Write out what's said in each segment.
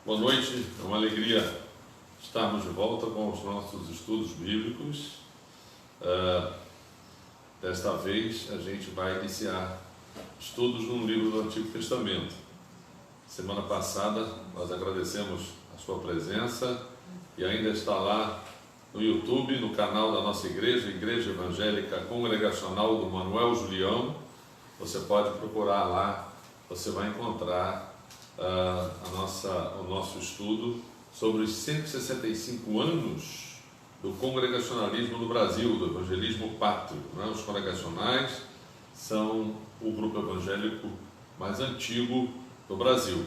Boa noite, é uma alegria estarmos de volta com os nossos estudos bíblicos. Desta vez a gente vai iniciar estudos num livro do Antigo Testamento. Semana passada nós agradecemos a sua presença e ainda está lá no YouTube, no canal da nossa igreja, Igreja Evangélica Congregacional do Manuel Julião. Você pode procurar lá, você vai encontrar o nosso estudo sobre os 165 anos do congregacionalismo no Brasil, do evangelismo pátrio. Os congregacionais são o grupo evangélico mais antigo do Brasil,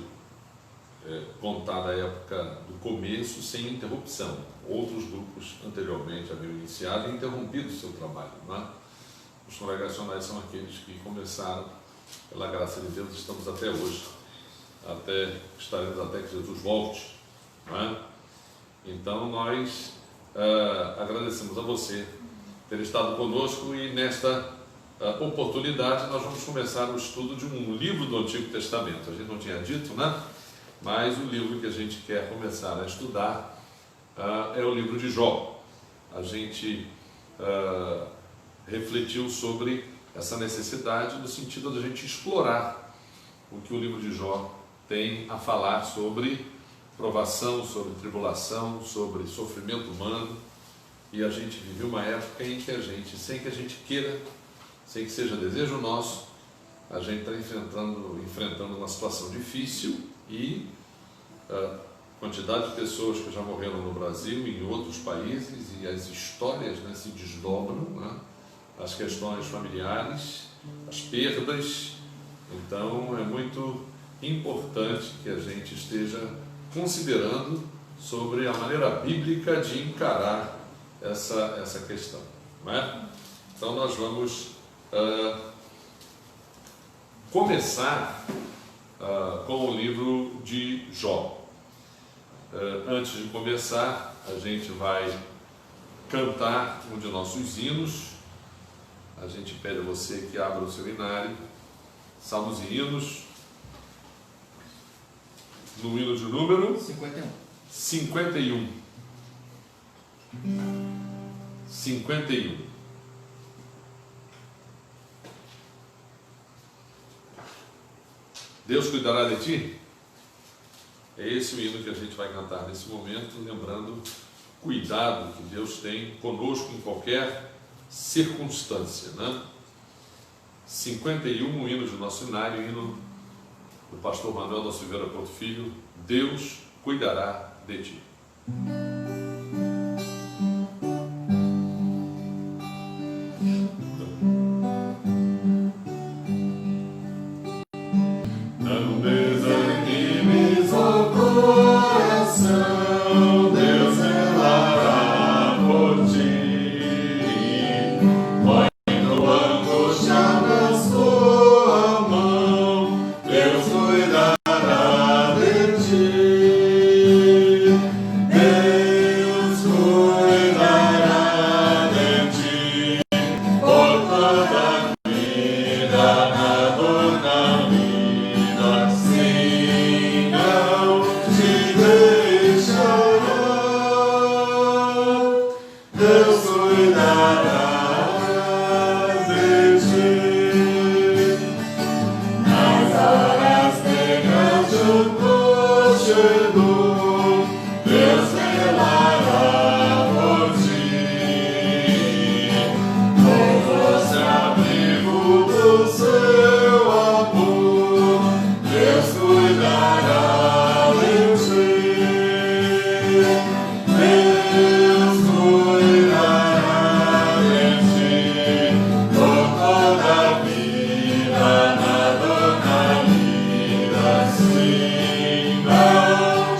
contada a época do começo sem interrupção. Outros grupos anteriormente haviam iniciado e interrompido o seu trabalho. Os congregacionais são aqueles que começaram, pela graça de Deus, estamos até hoje, estaremos até que Jesus volte. Então nós agradecemos a você ter estado conosco e nesta oportunidade nós vamos começar o estudo de um livro do Antigo Testamento. A gente não tinha dito, mas o livro que a gente quer começar a estudar é o livro de Jó. A gente refletiu sobre essa necessidade no sentido de a gente explorar o que o livro de Jó tem a falar sobre provação, sobre tribulação, sobre sofrimento humano. E a gente viveu uma época em que a gente, sem que a gente queira, sem que seja desejo nosso, a gente está enfrentando uma situação difícil e a quantidade de pessoas que já morreram no Brasil e em outros países, e as histórias se desdobram, as questões familiares, as perdas. Então é muito importante que a gente esteja considerando sobre a maneira bíblica de encarar essa questão. Então nós vamos começar com o livro de Jó. Antes de começar, a gente vai cantar um de nossos hinos. A gente pede a você que abra o seu hinário, Salmos e Hinos, no hino de número 51. Deus cuidará de ti? É esse o hino que a gente vai cantar nesse momento, lembrando o cuidado que Deus tem conosco em qualquer circunstância. 51, o hino de nosso hinário, hino do pastor Manuel da Silveira Porto Filho. Deus cuidará de ti. Toda vida, na dona vida, sim, não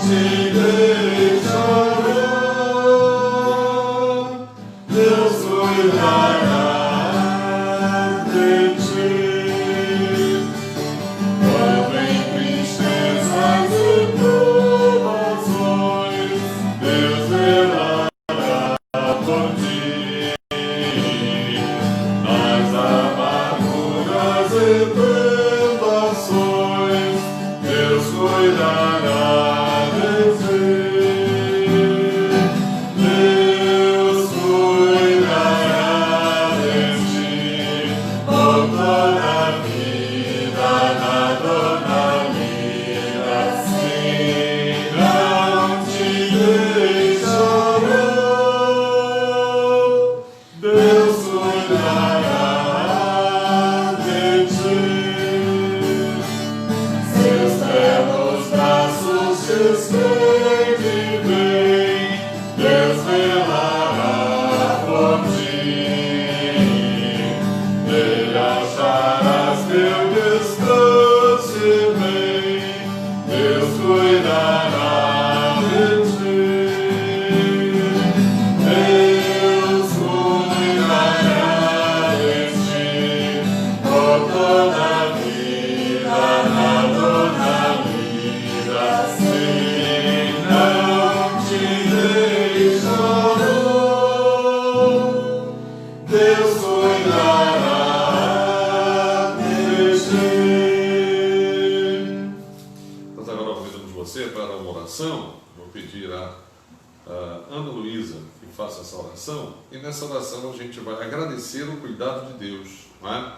E nessa oração a gente vai agradecer o cuidado de Deus, não é?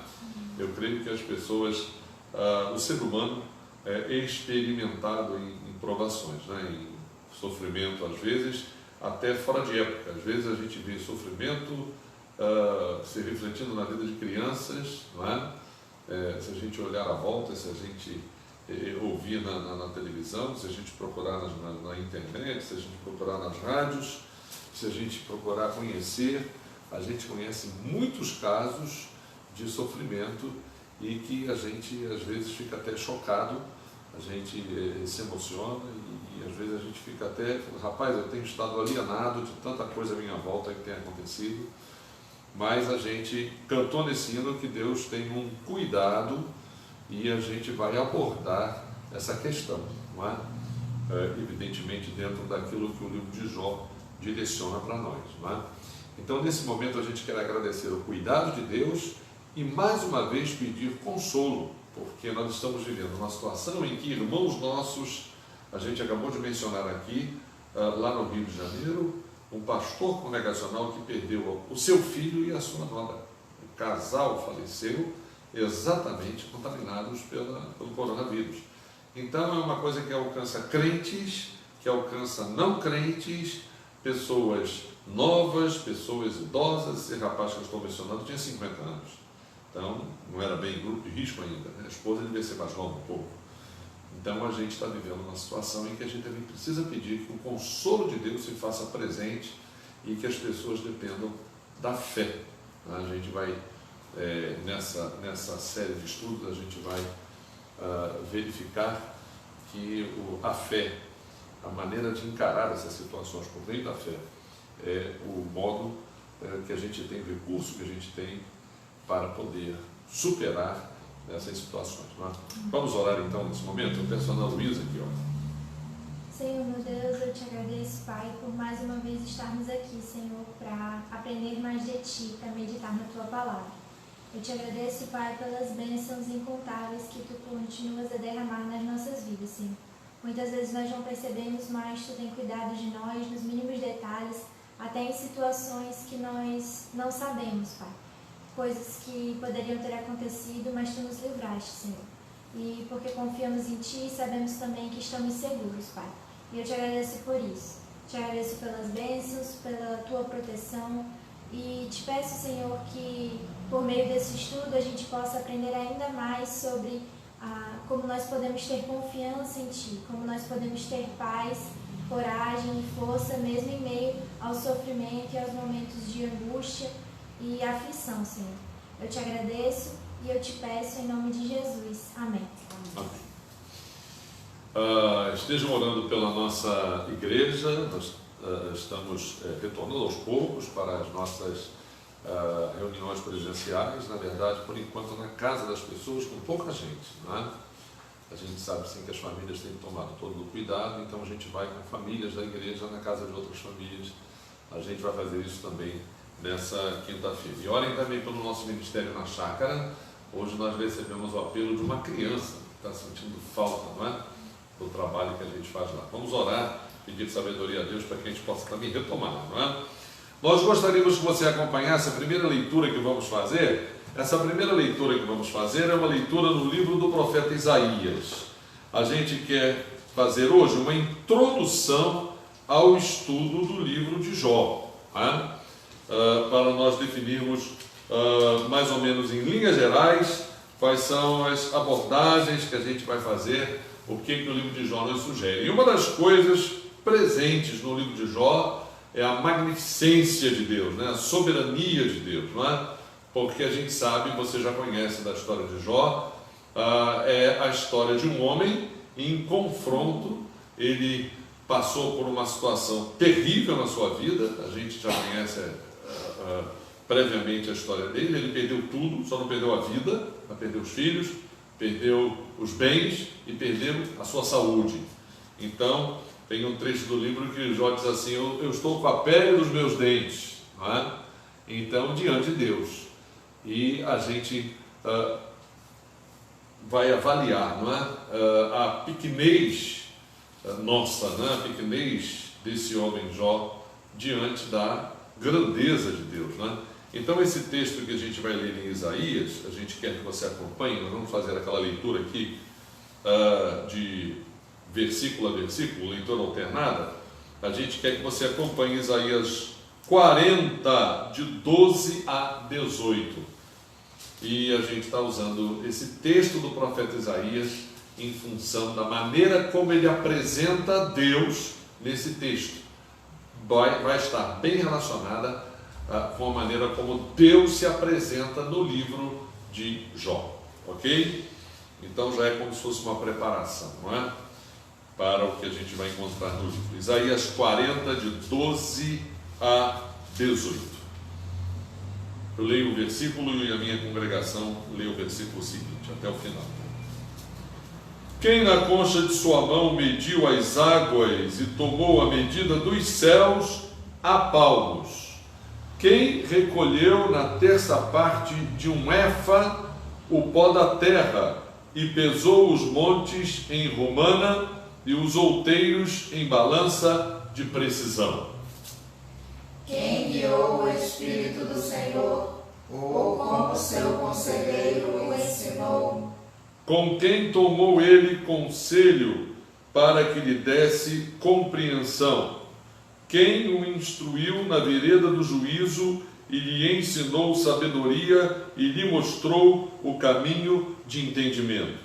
Eu creio que as pessoas, o ser humano é experimentado em provações, né? Em sofrimento às vezes, até fora de época. Às vezes a gente vê sofrimento se refletindo na vida de crianças, não é? Se a gente olhar à volta, se a gente ouvir na televisão, se a gente procurar na internet, se a gente procurar nas rádios, se a gente procurar conhecer, a gente conhece muitos casos de sofrimento e que a gente às vezes fica até chocado, a gente se emociona e às vezes a gente fica até, rapaz, eu tenho estado alienado de tanta coisa à minha volta que tem acontecido, mas a gente cantou nesse hino que Deus tem um cuidado e a gente vai abordar essa questão, não é? Evidentemente dentro daquilo que o livro de Jó direciona para nós, não é? Então nesse momento a gente quer agradecer o cuidado de Deus e mais uma vez pedir consolo, porque nós estamos vivendo uma situação em que irmãos nossos, a gente acabou de mencionar aqui, lá no Rio de Janeiro, um pastor congregacional que perdeu o seu filho e a sua nora. O casal faleceu exatamente contaminados pelo coronavírus. Então é uma coisa que alcança crentes, que alcança não crentes, pessoas novas, pessoas idosas. Esse rapaz que eu estou mencionando tinha 50 anos, então não era bem grupo de risco ainda, né? A esposa devia ser mais nova um pouco. Então a gente está vivendo uma situação em que a gente também precisa pedir que o consolo de Deus se faça presente e que as pessoas dependam da fé. A gente vai, nessa série de estudos, a gente vai verificar que a fé, a maneira de encarar essas situações por meio da fé, é o modo que a gente tem, o recurso que a gente tem para poder superar essas situações. Não é? Vamos orar então nesse momento? Eu peço a Ana Luísa aqui, ó. Senhor, meu Deus, eu te agradeço, Pai, por mais uma vez estarmos aqui, Senhor, para aprender mais de Ti, para meditar na Tua Palavra. Eu te agradeço, Pai, pelas bênçãos incontáveis que Tu continuas a derramar nas nossas vidas, Senhor. Muitas vezes nós não percebemos, mas Tu tem cuidado de nós nos mínimos detalhes, até em situações que nós não sabemos, Pai. Coisas que poderiam ter acontecido, mas Tu nos livraste, Senhor. E porque confiamos em Ti, sabemos também que estamos seguros, Pai. E eu te agradeço por isso. Te agradeço pelas bênçãos, pela Tua proteção. E te peço, Senhor, que por meio desse estudo a gente possa aprender ainda mais sobre como nós podemos ter confiança em Ti, como nós podemos ter paz, coragem e força, mesmo em meio ao sofrimento e aos momentos de angústia e aflição, Senhor. Eu te agradeço e eu te peço em nome de Jesus. Amém. Amém. Estejam orando pela nossa igreja. Nós estamos retornando aos poucos para as nossas reuniões presenciais, na verdade, por enquanto na casa das pessoas, com pouca gente, não é? A gente sabe sim que as famílias têm tomado todo o cuidado, então a gente vai com famílias da igreja na casa de outras famílias. A gente vai fazer isso também nessa quinta-feira. E orem também pelo nosso ministério na chácara. Hoje nós recebemos o apelo de uma criança que está sentindo falta, não é? Do trabalho que a gente faz lá. Vamos orar, pedir sabedoria a Deus para que a gente possa também retomar, não é? Nós gostaríamos que você acompanhasse a primeira leitura que vamos fazer. Essa primeira leitura que vamos fazer é uma leitura no livro do profeta Isaías. A gente quer fazer hoje uma introdução ao estudo do livro de Jó, né? Para nós definirmos mais ou menos em linhas gerais quais são as abordagens que a gente vai fazer o que o livro de Jó nos sugere. E uma das coisas presentes no livro de Jó é a magnificência de Deus, né? A soberania de Deus, não é? Porque a gente sabe, você já conhece da história de Jó, é a história de um homem em confronto. Ele passou por uma situação terrível na sua vida, a gente já conhece previamente a história dele. Ele perdeu tudo, só não perdeu a vida, mas perdeu os filhos, perdeu os bens e perdeu a sua saúde. Então, tem um trecho do livro que Jó diz assim: eu estou com a pele dos meus dentes, não é? Então, diante de Deus. E a gente vai avaliar, não é? A pequenez nossa, né? A pequenez desse homem Jó diante da grandeza de Deus, né? Então, esse texto que a gente vai ler em Isaías, a gente quer que você acompanhe. Nós vamos fazer aquela leitura aqui de versículo a versículo, leitura alternada. A gente quer que você acompanhe Isaías 40, de 12 a 18. E a gente está usando esse texto do profeta Isaías em função da maneira como ele apresenta Deus nesse texto. Vai estar bem relacionada com a maneira como Deus se apresenta no livro de Jó, ok? Então já é como se fosse uma preparação, não é? Para o que a gente vai encontrar no livro. Isaías 40, de 12 a 18. Eu leio o versículo e a minha congregação lê o versículo seguinte, até o final. Quem na concha de sua mão mediu as águas e tomou a medida dos céus a palmos? Quem recolheu na terça parte de um éfa o pó da terra e pesou os montes em romana e os outeiros em balança de precisão? Quem guiou o Espírito do Senhor, ou como seu conselheiro o ensinou? Com quem tomou ele conselho para que lhe desse compreensão? Quem o instruiu na vereda do juízo e lhe ensinou sabedoria e lhe mostrou o caminho de entendimento?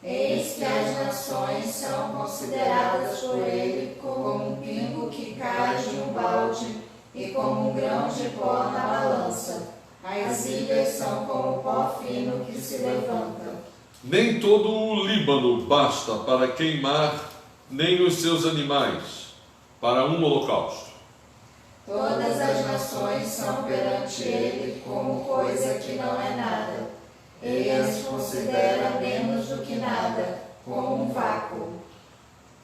Eis que as nações são consideradas por ele como um pingo que cai de um balde e como um grão de pó na balança. As ilhas são como o pó fino que se levanta. Nem todo o Líbano basta para queimar, nem os seus animais para um holocausto. Todas as nações são perante ele como coisa que não é nada. Ele as considera menos do que nada, como um vácuo.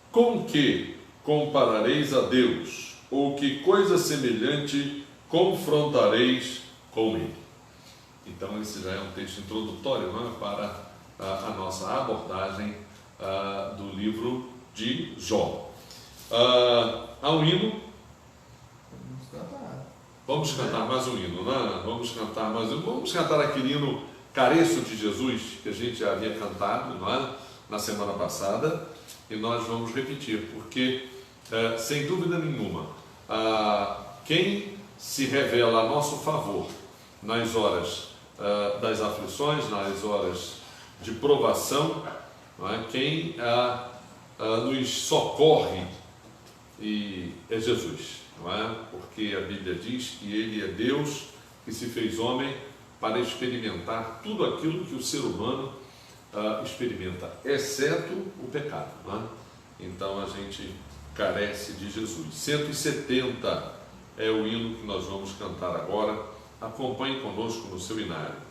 Com que comparareis a Deus? Ou que coisa semelhante confrontareis com ele? Então, esse já é um texto introdutório, não é? Para a nossa abordagem do livro de Jó. Há um hino. Vamos cantar mais um hino, né? Vamos cantar aquele hino Careço de Jesus, que a gente já havia cantado, não é? Na semana passada, e nós vamos repetir, porque, sem dúvida nenhuma, quem se revela a nosso favor nas horas das aflições, nas horas de provação, não é? Quem nos socorre é Jesus, não é? Porque a Bíblia diz que Ele é Deus que se fez homem para experimentar tudo aquilo que o ser humano experimenta, exceto o pecado, não é? Então a gente carece de Jesus. 170 é o hino que nós vamos cantar agora. Acompanhe conosco no seu inário.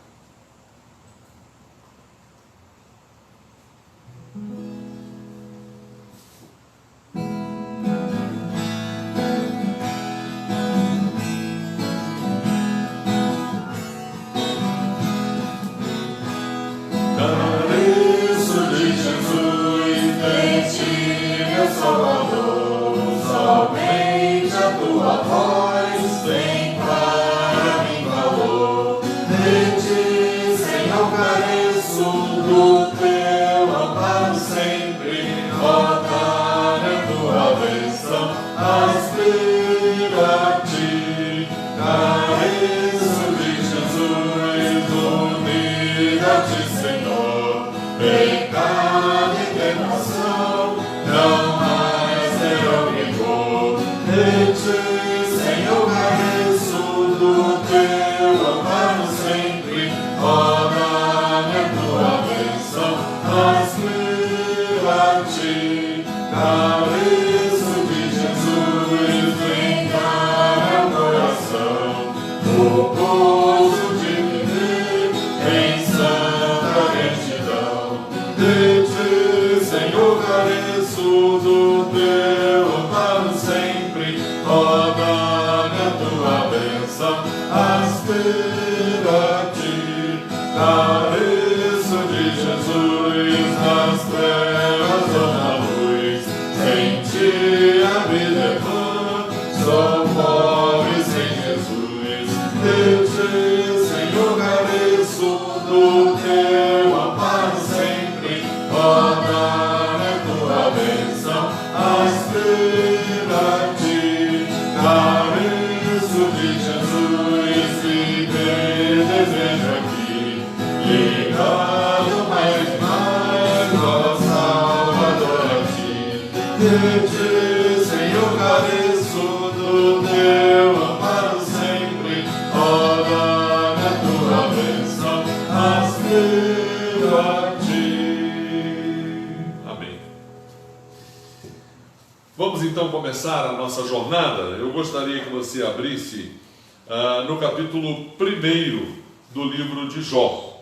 Pecado e Cabeça de Jesus, vem dar adoração, o gozo de viver em santa retidão. De ti, Senhor, careço do teu amparo sempre, roda-me a tua bênção, aspiro a ti. Cabeça de Jesus, nas trevas ou na luz, sem ti a vida é vã, sou pobre sem Jesus. De ti, Senhor, careço do teu amparo sempre, roda-me a tua bênção, aspiro a ti. Cabeça de Jesus, viver desejo aqui, ligado mais e mais, ó Salvador, a ti. De ti, Senhor, careço do teu amparo sempre, roda-me a tua bênção, aspiro a ti. Amém. Vamos então começar a nossa jornada. Eu gostaria que você abrisse no capítulo 1 do livro de Jó.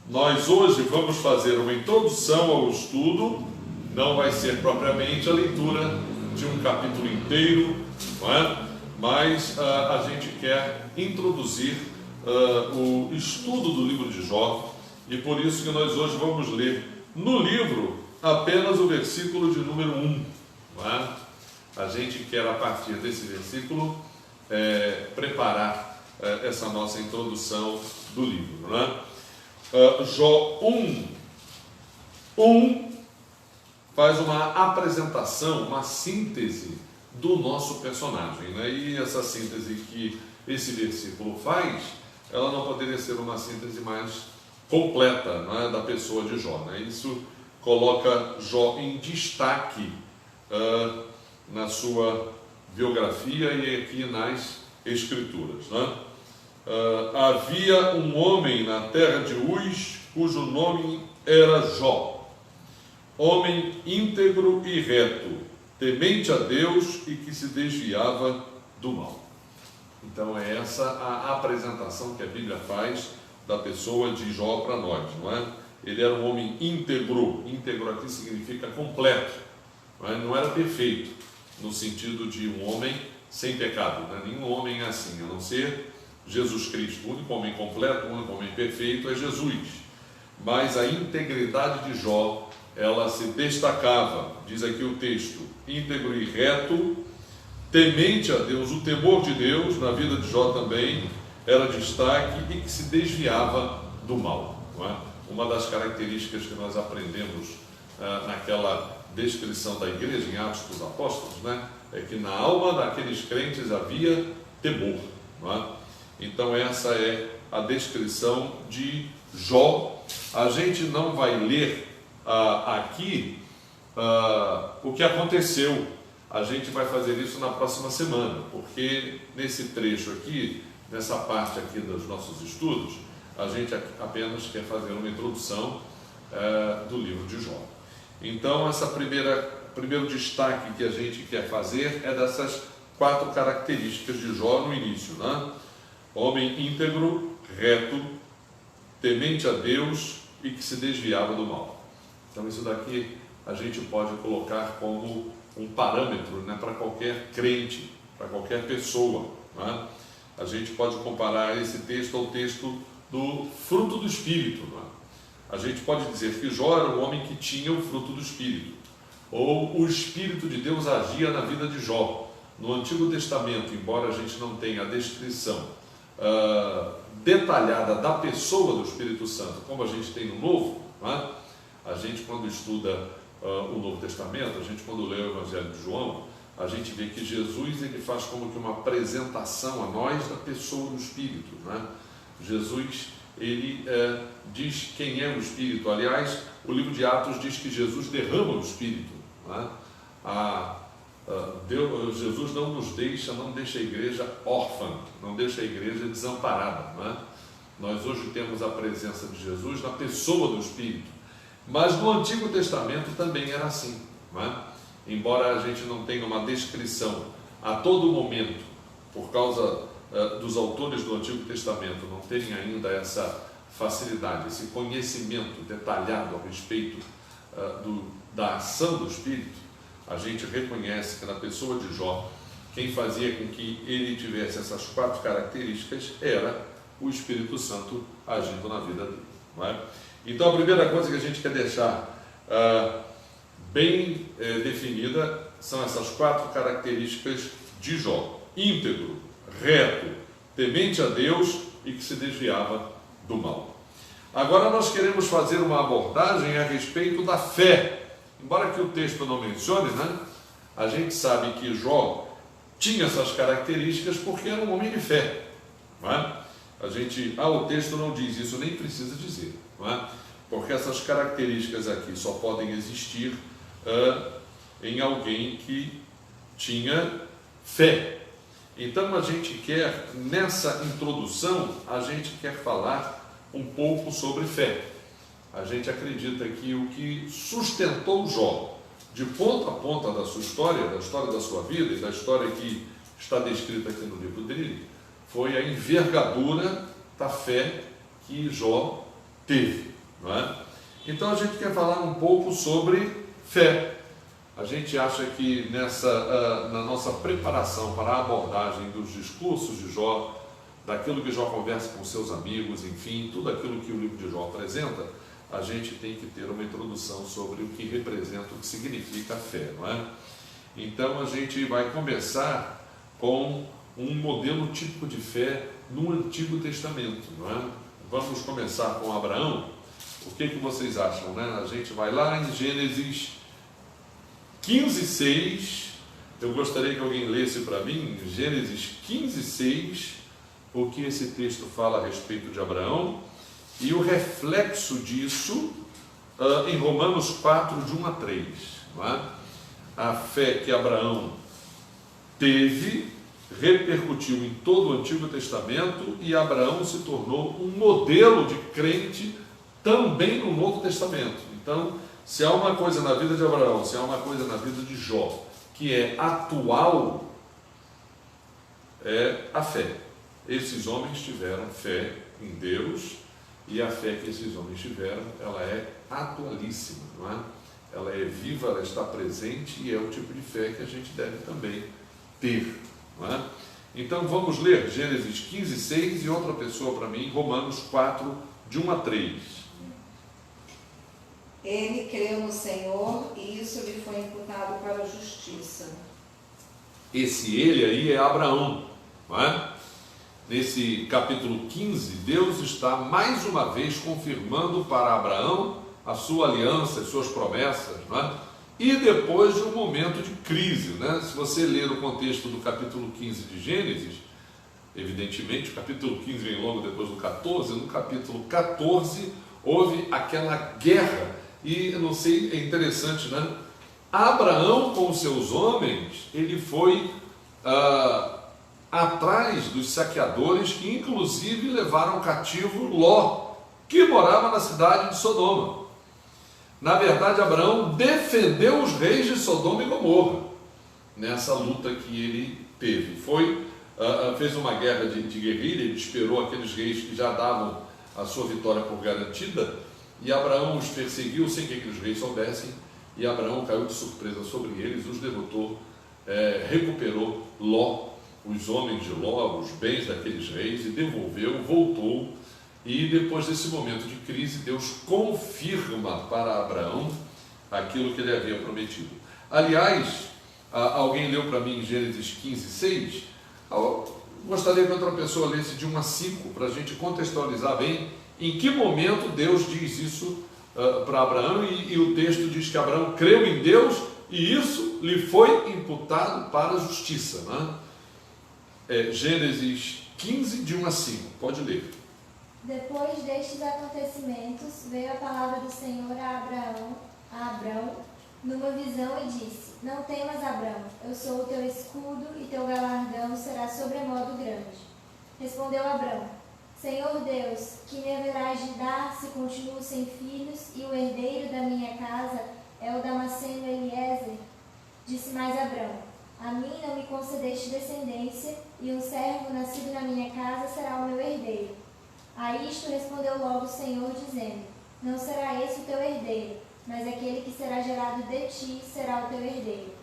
Nós hoje vamos fazer uma introdução ao estudo, não vai ser propriamente a leitura de um capítulo inteiro, não é? Mas a gente quer introduzir o estudo do livro de Jó, e por isso que nós hoje vamos ler no livro apenas o versículo de número 1. Não é? A gente quer, a partir desse versículo, preparar essa nossa introdução do livro, não é? Jó 1 faz uma apresentação, uma síntese do nosso personagem, né? E essa síntese que esse versículo faz, ela não poderia ser uma síntese mais completa, né, da pessoa de Jó, né? Isso coloca Jó em destaque na sua biografia e aqui nas Escrituras, né? Havia um homem na terra de Uz, cujo nome era Jó, homem íntegro e reto, temente a Deus e que se desviava do mal. Então é essa a apresentação que a Bíblia faz da pessoa de Jó para nós, não é? Ele era um homem íntegro. Íntegro aqui significa completo, não é? Não era perfeito, no sentido de um homem sem pecado, né? Nenhum homem é assim, a não ser Jesus Cristo. O único homem completo, o único homem perfeito é Jesus. Mas a integridade de Jó, ela se destacava, diz aqui o texto, íntegro e reto, temente a Deus. O temor de Deus na vida de Jó também era destaque, e que se desviava do mal, não é? Uma das características que nós aprendemos naquela descrição da igreja em Atos dos Apóstolos, né, é que na alma daqueles crentes havia temor, não é? Então essa é a descrição de Jó. A gente não vai ler aqui o que aconteceu. A gente vai fazer isso na próxima semana, porque nesse trecho aqui, nessa parte aqui dos nossos estudos, a gente apenas quer fazer uma introdução do livro de Jó. Então essa primeiro destaque que a gente quer fazer é dessas 4 características de Jó no início, né? Homem íntegro, reto, temente a Deus e que se desviava do mal. Então isso daqui a gente pode colocar como um parâmetro, né, para qualquer crente, para qualquer pessoa, né? A gente pode comparar esse texto ao texto do fruto do Espírito, né? A gente pode dizer que Jó era um homem que tinha o fruto do Espírito, ou o Espírito de Deus agia na vida de Jó. No Antigo Testamento, embora a gente não tenha a descrição detalhada da pessoa do Espírito Santo, como a gente tem no Novo, né? A gente, quando estuda o Novo Testamento, a gente, quando lê o Evangelho de João, a gente vê que Jesus, ele faz como que uma apresentação a nós da pessoa do Espírito, né? Jesus, ele diz quem é o Espírito. Aliás, o livro de Atos diz que Jesus derrama o Espírito, né? Jesus não deixa a igreja órfã, não deixa a igreja desamparada, né? Nós hoje temos a presença de Jesus na pessoa do Espírito, mas no Antigo Testamento também era assim, né? embora a gente não tenha uma descrição a todo momento, por causa dos autores do Antigo Testamento não terem ainda essa facilidade, esse conhecimento detalhado a respeito da ação do Espírito, a gente reconhece que na pessoa de Jó, quem fazia com que ele tivesse essas 4 características era o Espírito Santo agindo na vida dele. Não é? Então, a primeira coisa que a gente quer deixar bem definida são essas 4 características de Jó: íntegro, reto, temente a Deus e que se desviava do mal. Agora nós queremos fazer uma abordagem a respeito da fé. Embora que o texto não mencione, né, a gente sabe que Jó tinha essas características porque era um homem de fé. Não é? O texto não diz isso, nem precisa dizer. Não é? Porque essas características aqui só podem existir em alguém que tinha fé. Então a gente quer, nessa introdução, a gente quer falar um pouco sobre fé. A gente acredita que o que sustentou Jó, de ponta a ponta da sua história, da história da sua vida e da história que está descrita aqui no livro dele, foi a envergadura da fé que Jó teve. Não é? Então a gente quer falar um pouco sobre fé. A gente acha que na nossa preparação para a abordagem dos discursos de Jó, daquilo que Jó conversa com seus amigos, enfim, tudo aquilo que o livro de Jó apresenta, a gente tem que ter uma introdução sobre o que representa, o que significa a fé, não é? Então a gente vai começar com um modelo típico de fé no Antigo Testamento, não é? Vamos começar com Abraão. O que vocês acham, né? A gente vai lá em Gênesis 15:6. Eu gostaria que alguém lesse para mim Gênesis 15:6, o que esse texto fala a respeito de Abraão e o reflexo disso em Romanos 4, de 1 a 3. Não é? A fé que Abraão teve repercutiu em todo o Antigo Testamento e Abraão se tornou um modelo de crente também no Novo Testamento. Então, se há uma coisa na vida de Abraão, se há uma coisa na vida de Jó que é atual, é a fé. Esses homens tiveram fé em Deus e a fé que esses homens tiveram, ela é atualíssima, não é? Ela é viva, ela está presente e é o tipo de fé que a gente deve também ter, não é? Então vamos ler Gênesis 15:6 e outra pessoa para mim, Romanos 4, de 1 a 3. Ele creu no Senhor e isso lhe foi imputado para a justiça. Esse ele aí é Abraão, não é? Nesse capítulo 15, Deus está mais uma vez confirmando para Abraão a sua aliança, as suas promessas, não é? E depois de um momento de crise, né? Se você ler o contexto do capítulo 15 de Gênesis, evidentemente o capítulo 15 vem logo depois do 14, no capítulo 14 houve aquela guerra, e eu não sei, é interessante, né? Abraão com os seus homens, ele foi atrás dos saqueadores que inclusive levaram cativo Ló, que morava na cidade de Sodoma. Na verdade, Abraão defendeu os reis de Sodoma e Gomorra nessa luta que ele teve. Fez uma guerra de guerrilha, ele esperou aqueles reis que já davam a sua vitória por garantida, e Abraão os perseguiu sem que aqueles reis soubessem, e Abraão caiu de surpresa sobre eles, os derrotou, recuperou Ló, os homens de Ló, os bens daqueles reis, e devolveu, voltou. E depois desse momento de crise, Deus confirma para Abraão aquilo que ele havia prometido. Aliás, alguém leu para mim em Gênesis 15:6? Gostaria que outra pessoa lesse de 1 a 5, para a gente contextualizar bem em que momento Deus diz isso para Abraão, e o texto diz que Abraão creu em Deus e isso lhe foi imputado para a justiça, né? Gênesis 15, de 1 a 5, pode ler. Depois destes acontecimentos, veio a palavra do Senhor a Abrão, numa visão e disse: Não temas, Abrão, eu sou o teu escudo e teu galardão será sobremodo grande. Respondeu Abrão: Senhor Deus, que me haverás de dar se continuo sem filhos e o herdeiro da minha casa é o Damasceno Eliezer? Disse mais Abrão: a mim não me concedeste descendência, e um servo nascido na minha casa será o meu herdeiro. A isto respondeu logo o Senhor, dizendo: não será esse o teu herdeiro, mas aquele que será gerado de ti será o teu herdeiro.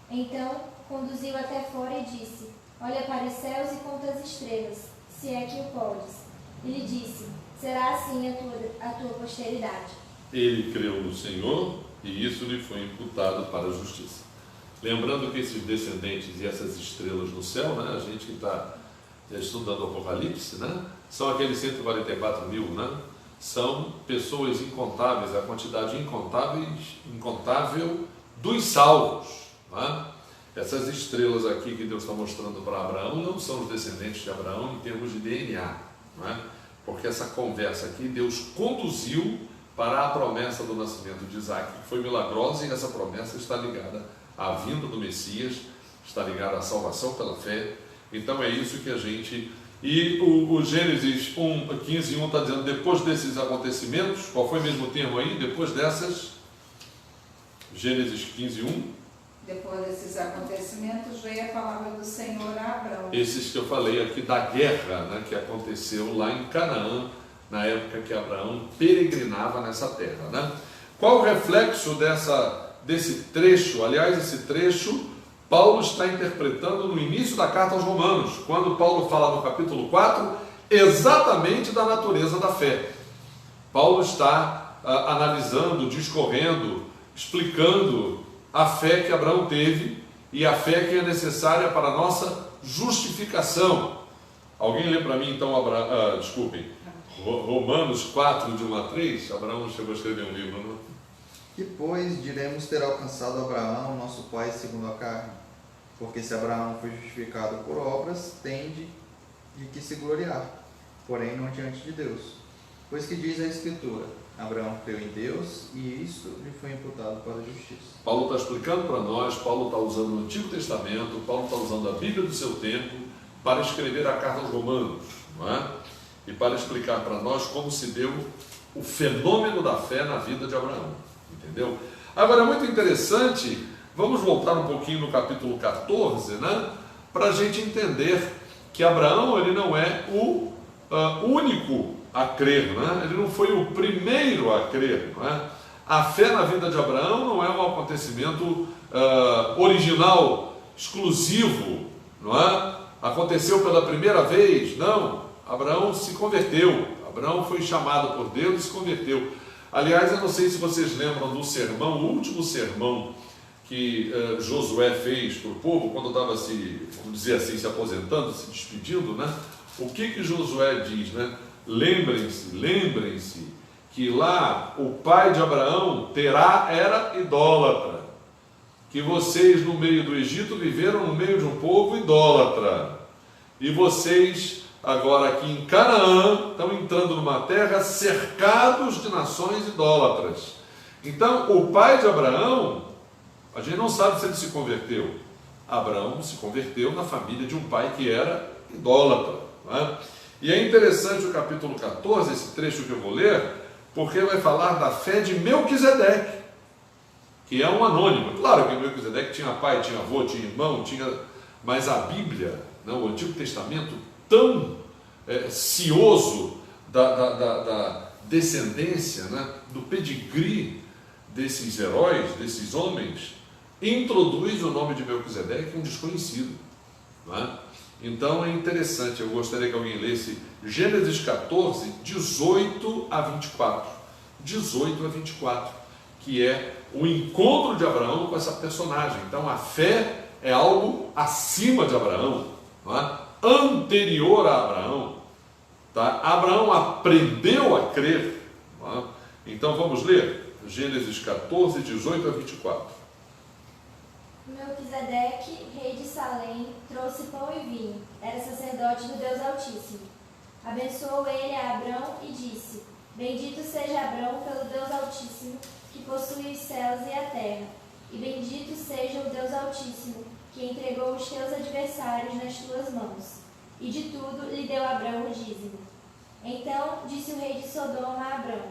Então conduziu até fora e disse: olha para os céus e conta as estrelas, se é que o podes. E lhe disse: será assim a tua posteridade. Ele creu no Senhor e isso lhe foi imputado para a justiça. Lembrando que esses descendentes e essas estrelas no céu, né, a gente que está estudando o Apocalipse, né, são aqueles 144 mil, né, são pessoas incontáveis, a quantidade incontável dos salvos. Né? Essas estrelas aqui que Deus está mostrando para Abraão não são os descendentes de Abraão em termos de DNA, não é? Porque essa conversa aqui Deus conduziu para a promessa do nascimento de Isaac, que foi milagrosa, e essa promessa está ligada à vinda do Messias, está ligada à salvação pela fé. Então é isso que a gente... E o Gênesis 15:1 está dizendo, depois desses acontecimentos, qual foi mesmo o termo aí? Depois dessas... Gênesis 15:1. Depois desses acontecimentos veio a palavra do Senhor a Abrão. Esses que eu falei aqui da guerra, né, que aconteceu lá em Canaã, na época que Abraão peregrinava nessa terra. Né? Qual o reflexo desse trecho? Aliás, esse trecho Paulo está interpretando no início da carta aos Romanos, quando Paulo fala no capítulo 4 exatamente da natureza da fé. Paulo está analisando, discorrendo, explicando a fé que Abraão teve e a fé que é necessária para a nossa justificação. Alguém lê para mim então, Romanos 4, de 1 a 3? Abraão chegou a escrever um livro, não? Que, pois, diremos ter alcançado Abraão, nosso pai, segundo a carne? Porque se Abraão foi justificado por obras, tende de que se gloriar, porém não diante de Deus. Pois que diz a Escritura: Abraão creu em Deus e isto lhe foi imputado para a justiça. Paulo está explicando para nós, Paulo está usando o Antigo Testamento, Paulo está usando a Bíblia do seu tempo para escrever a carta aos Romanos, não é? E para explicar para nós como se deu o fenômeno da fé na vida de Abraão, entendeu? Agora é muito interessante, vamos voltar um pouquinho no capítulo 14, né? Para a gente entender que Abraão ele não é o único a crer, né? Ele não foi o primeiro a crer, não é? A fé na vida de Abraão não é um acontecimento original, exclusivo, não é? Aconteceu pela primeira vez, não. Abraão se converteu, Abraão foi chamado por Deus e se converteu. Aliás, eu não sei se vocês lembram do sermão, o último sermão que Josué fez para o povo, quando estava vamos dizer assim, se aposentando, se despedindo, né? O que Josué diz, né? Lembrem-se que lá o pai de Abraão, Terá, era idólatra, que vocês no meio do Egito viveram no meio de um povo idólatra, e vocês agora aqui em Canaã estão entrando numa terra cercados de nações idólatras. Então o pai de Abraão, a gente não sabe se ele se converteu. Abraão se converteu na família de um pai que era idólatra, não é? E é interessante o capítulo 14, esse trecho que eu vou ler, porque vai falar da fé de Melquisedeque, que é um anônimo. Claro que Melquisedeque tinha pai, tinha avô, tinha irmão, mas a Bíblia, né, o Antigo Testamento, tão cioso da descendência, né, do pedigree desses heróis, desses homens, introduz o nome de Melquisedeque, um desconhecido, não é? Então é interessante, eu gostaria que alguém lesse Gênesis 14, 18 a 24. 18 a 24, que é o encontro de Abraão com essa personagem. Então a fé é algo acima de Abraão, não é? Anterior a Abraão. Tá? Abraão aprendeu a crer. Não é? Então vamos ler Gênesis 14, 18 a 24. Melquisedeque, rei de Salém, trouxe pão e vinho. Era sacerdote do Deus Altíssimo. Abençoou ele a Abrão e disse: bendito seja Abrão pelo Deus Altíssimo, que possui os céus e a terra. E bendito seja o Deus Altíssimo, que entregou os teus adversários nas tuas mãos. E de tudo lhe deu Abrão o dízimo. Então disse o rei de Sodoma a Abrão: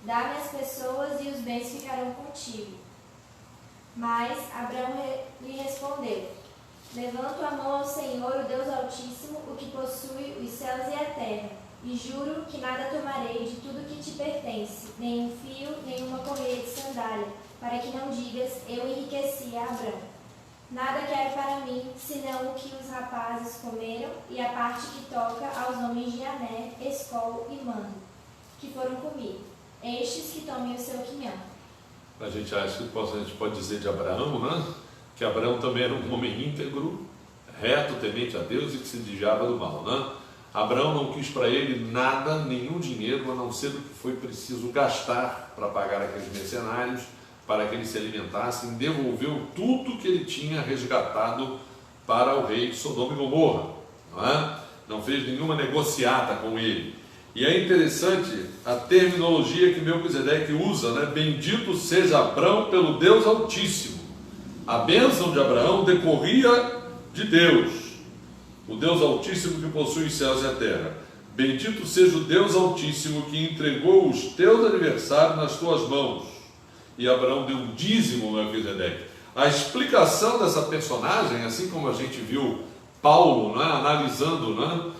dá-me as pessoas e os bens ficarão contigo. Mas Abraão lhe respondeu: levanto a mão ao Senhor, o Deus Altíssimo, o que possui os céus e a terra, e juro que nada tomarei de tudo que te pertence, nem um fio, nem uma correia de sandália, para que não digas, eu enriqueci a Abraão. Nada quero para mim, senão o que os rapazes comeram, e a parte que toca aos homens de Ané, Escol e Mano, que foram comigo. Estes que tomem o seu quinhão. A gente acha que a gente pode dizer de Abraão, né? Que Abraão também era um homem íntegro, reto, temente a Deus e que se desviava do mal, né? Abraão não quis para ele nada, nenhum dinheiro, a não ser o que foi preciso gastar para pagar aqueles mercenários, para que eles se alimentassem, devolveu tudo que ele tinha resgatado para o rei de Sodoma e Gomorra, não é? Não fez nenhuma negociata com ele. E é interessante a terminologia que Melquisedeque usa, né? Bendito seja Abraão pelo Deus Altíssimo. A bênção de Abraão decorria de Deus, o Deus Altíssimo que possui os céus e a terra. Bendito seja o Deus Altíssimo que entregou os teus adversários nas tuas mãos. E Abraão deu um dízimo a Melquisedeque. A explicação dessa personagem, assim como a gente viu Paulo, né, analisando, né,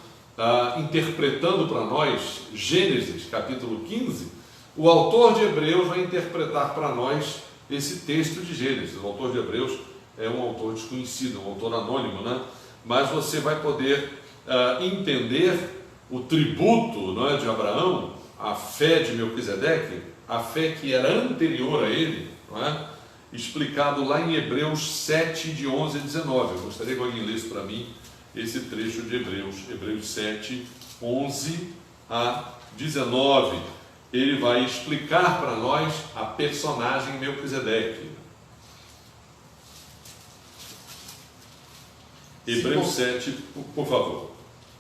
interpretando para nós Gênesis capítulo 15, o autor de Hebreus vai interpretar para nós esse texto de Gênesis. O autor de Hebreus é um autor desconhecido, um autor anônimo, né? Mas você vai poder entender o tributo, não é, de Abraão, a fé de Melquisedeque, a fé que era anterior a ele, não é? Explicado lá em Hebreus 7, de 11 a 19. Eu gostaria que alguém lesse para mim esse trecho de Hebreus 7, 11 a 19. Ele vai explicar para nós a personagem Melquisedeque. Hebreus 7, por favor.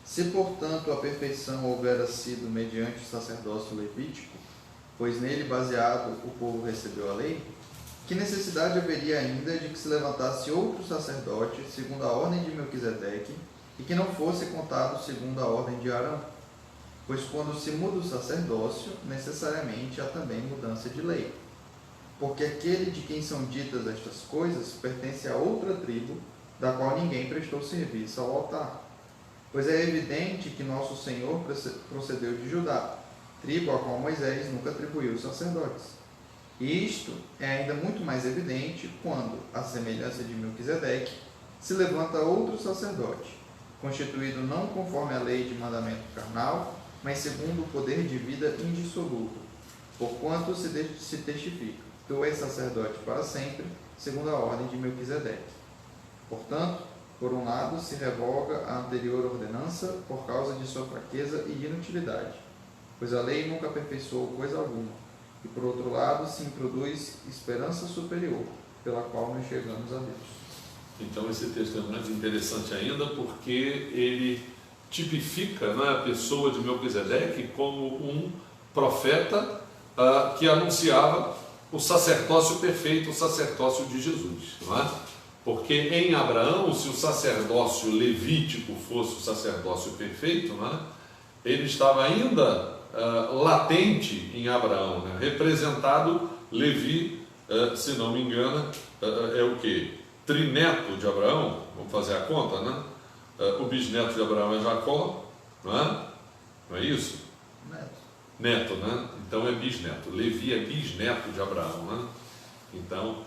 Se, portanto, a perfeição houvera sido mediante o sacerdócio levítico, pois nele baseado o povo recebeu a lei, que necessidade haveria ainda de que se levantasse outro sacerdote, segundo a ordem de Melquisedeque, e que não fosse contado segundo a ordem de Arão? Pois quando se muda o sacerdócio, necessariamente há também mudança de lei. Porque aquele de quem são ditas estas coisas pertence a outra tribo, da qual ninguém prestou serviço ao altar. Pois é evidente que nosso Senhor procedeu de Judá, tribo a qual Moisés nunca atribuiu sacerdotes. E isto é ainda muito mais evidente quando, à semelhança de Melquisedeque, se levanta outro sacerdote, constituído não conforme a lei de mandamento carnal, mas segundo o poder de vida indissoluto, porquanto se testifica: tu és sacerdote para sempre, segundo a ordem de Melquisedeque. Portanto, por um lado, se revoga a anterior ordenança por causa de sua fraqueza e inutilidade, pois a lei nunca aperfeiçoou coisa alguma, e por outro lado, se introduz esperança superior, pela qual nós chegamos a Deus. Então esse texto é mais interessante ainda porque ele tipifica, né, a pessoa de Melquisedeque como um profeta que anunciava o sacerdócio perfeito, o sacerdócio de Jesus, não é? Porque em Abraão, se o sacerdócio levítico fosse o sacerdócio perfeito, né, ele estava ainda latente em Abraão, né? Representado Levi, se não me engano, é o quê? Trineto de Abraão, vamos fazer a conta, né? O bisneto de Abraão é Jacó, não é? Não é isso? Neto, né? Então é bisneto. Levi é bisneto de Abraão, né? Então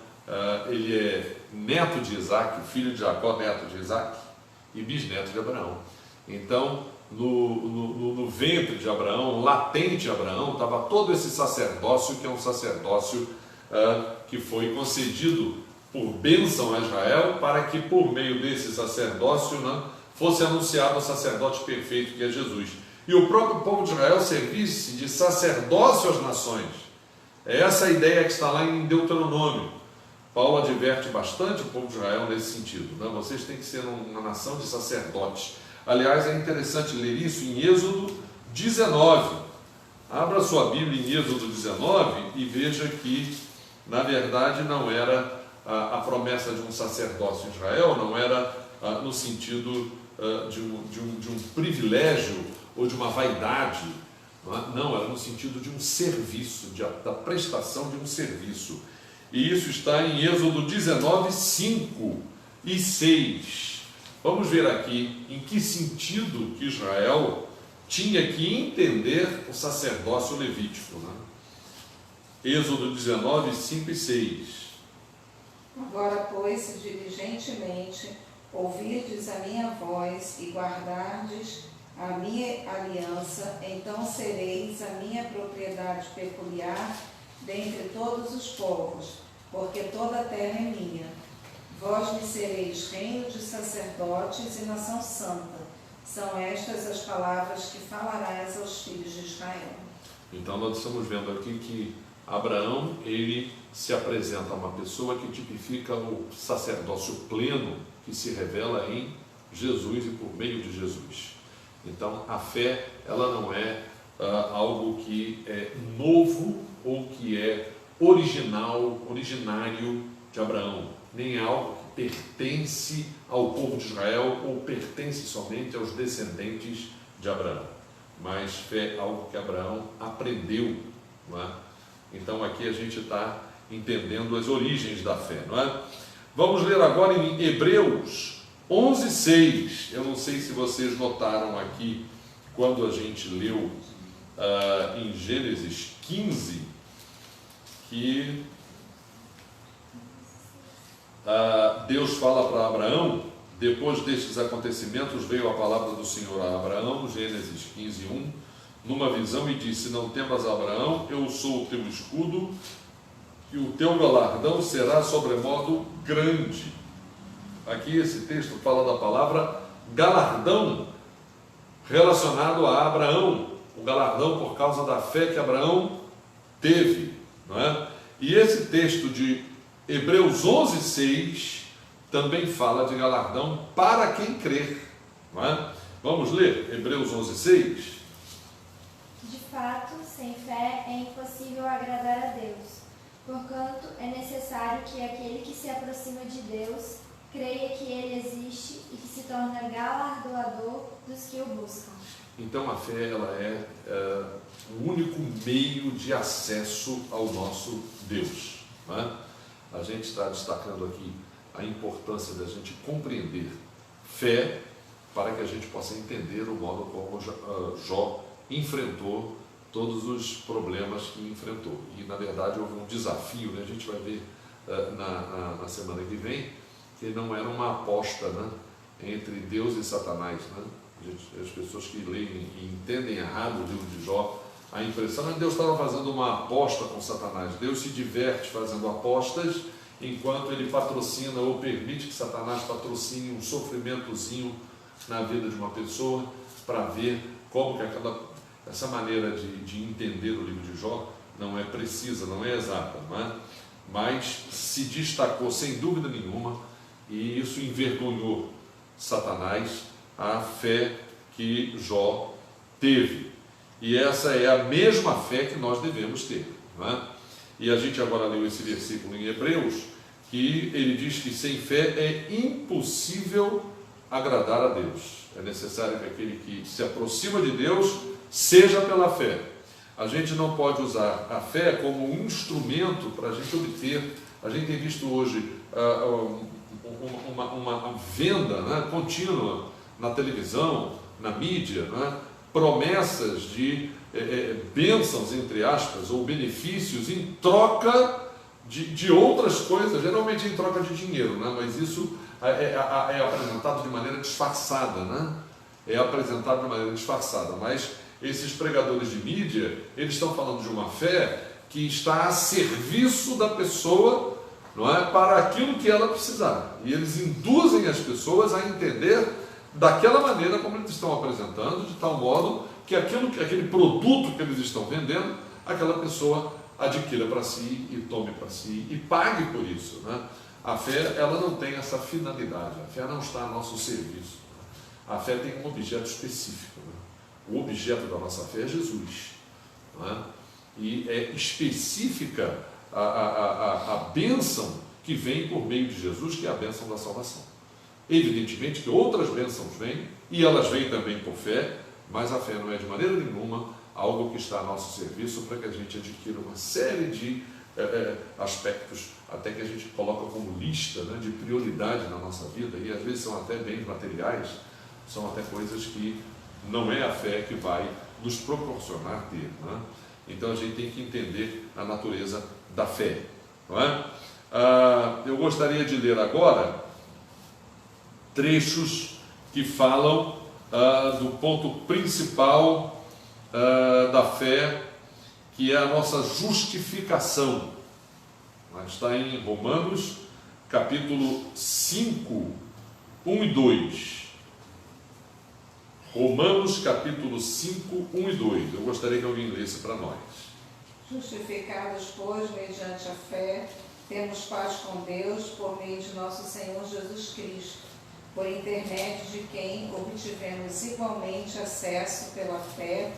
ele é neto de Isaac, filho de Jacó, neto de Isaac e bisneto de Abraão. Então no ventre de Abraão, latente Abraão, estava todo esse sacerdócio, que é um sacerdócio que foi concedido por bênção a Israel, para que por meio desse sacerdócio, né, fosse anunciado o sacerdote perfeito que é Jesus. E o próprio povo de Israel servisse de sacerdócio às nações. É essa a ideia que está lá em Deuteronômio. Paulo adverte bastante o povo de Israel nesse sentido, né? Vocês têm que ser uma nação de sacerdotes. Aliás, é interessante ler isso em Êxodo 19. Abra sua Bíblia em Êxodo 19 e veja que, na verdade, não era a promessa de um sacerdócio em Israel, não era no sentido de um privilégio ou de uma vaidade, não, era no sentido de um serviço, da prestação de um serviço. E isso está em Êxodo 19, 5 e 6. Vamos ver aqui em que sentido que Israel tinha que entender o sacerdócio levítico, né? Êxodo 19, 5 e 6. Agora, pois, se diligentemente ouvirdes a minha voz e guardardes a minha aliança, então sereis a minha propriedade peculiar dentre todos os povos, porque toda a terra é minha. Vós me sereis reino de sacerdotes e nação santa. São estas as palavras que falarás aos filhos de Israel. Então nós estamos vendo aqui que Abraão, ele se apresenta a uma pessoa que tipifica o sacerdócio pleno que se revela em Jesus e por meio de Jesus. Então a fé, ela não é algo que é novo ou que é originário de Abraão, nem é algo que pertence ao povo de Israel ou pertence somente aos descendentes de Abraão. Mas fé é algo que Abraão aprendeu, não é? Então aqui a gente está entendendo as origens da fé, não é? Vamos ler agora em Hebreus 11:6. Eu não sei se vocês notaram aqui, quando a gente leu em Gênesis 15, que Deus fala para Abraão, depois destes acontecimentos veio a palavra do Senhor a Abraão, Gênesis 15:1, numa visão, e disse: não temas, Abraão, eu sou o teu escudo, e o teu galardão será sobremodo grande. Aqui esse texto fala da palavra galardão, relacionado a Abraão, o galardão por causa da fé que Abraão teve, não é? E esse texto de Hebreus 11:6 também fala de galardão para quem crer, não é? Vamos ler Hebreus 11:6. De fato, sem fé é impossível agradar a Deus. Porquanto é necessário que aquele que se aproxima de Deus creia que Ele existe e que se torna galardoador dos que o buscam. Então a fé, ela é o único meio de acesso ao nosso Deus, não é? A gente está destacando aqui a importância da gente compreender fé para que a gente possa entender o modo como Jó enfrentou todos os problemas que enfrentou. E na verdade houve um desafio, né? A gente vai ver na semana que vem que não era uma aposta, né, entre Deus e Satanás, né? As pessoas que leem e entendem errado o livro de Jó, a impressão é que Deus estava fazendo uma aposta com Satanás. Deus se diverte fazendo apostas, enquanto ele patrocina ou permite que Satanás patrocine um sofrimentozinho na vida de uma pessoa, para ver como que essa maneira de entender o livro de Jó não é precisa, não é exata, não é? Mas se destacou sem dúvida nenhuma, e isso envergonhou Satanás, a fé que Jó teve. E essa é a mesma fé que nós devemos ter, não é? E a gente agora leu esse versículo em Hebreus, que ele diz que sem fé é impossível agradar a Deus. É necessário que aquele que se aproxima de Deus seja pela fé. A gente não pode usar a fé como um instrumento para a gente obter. A gente tem visto hoje uma venda, né, contínua na televisão, na mídia, né, promessas de bênçãos, entre aspas, ou benefícios em troca de outras coisas, geralmente em troca de dinheiro, né, mas isso é apresentado de maneira disfarçada, né? É apresentado de maneira disfarçada, mas esses pregadores de mídia, eles estão falando de uma fé que está a serviço da pessoa, não é, para aquilo que ela precisar. E eles induzem as pessoas a entender daquela maneira como eles estão apresentando, de tal modo que aquele produto que eles estão vendendo, aquela pessoa adquira para si e tome para si e pague por isso, né? A fé, ela não tem essa finalidade, a fé não está a nosso serviço. A fé tem um objeto específico, né? O objeto da nossa fé é Jesus, não é? E é específica a bênção que vem por meio de Jesus, que é a bênção da salvação. Evidentemente que outras bênçãos vêm, e elas vêm também por fé, mas a fé não é de maneira nenhuma algo que está a nosso serviço para que a gente adquira uma série de aspectos até que a gente coloca como lista, né, de prioridade na nossa vida, e às vezes são até bens materiais, são até coisas que não é a fé que vai nos proporcionar ter, né? Então a gente tem que entender a natureza da fé, não é? Eu gostaria de ler agora trechos que falam do ponto principal da fé, que é a nossa justificação. Está em Romanos, capítulo 5, 1 e 2. Romanos, capítulo 5, 1 e 2. Eu gostaria que alguém lesse para nós. Justificados, pois, mediante a fé, temos paz com Deus por meio de nosso Senhor Jesus Cristo, por intermédio de quem obtivemos igualmente acesso pela fé,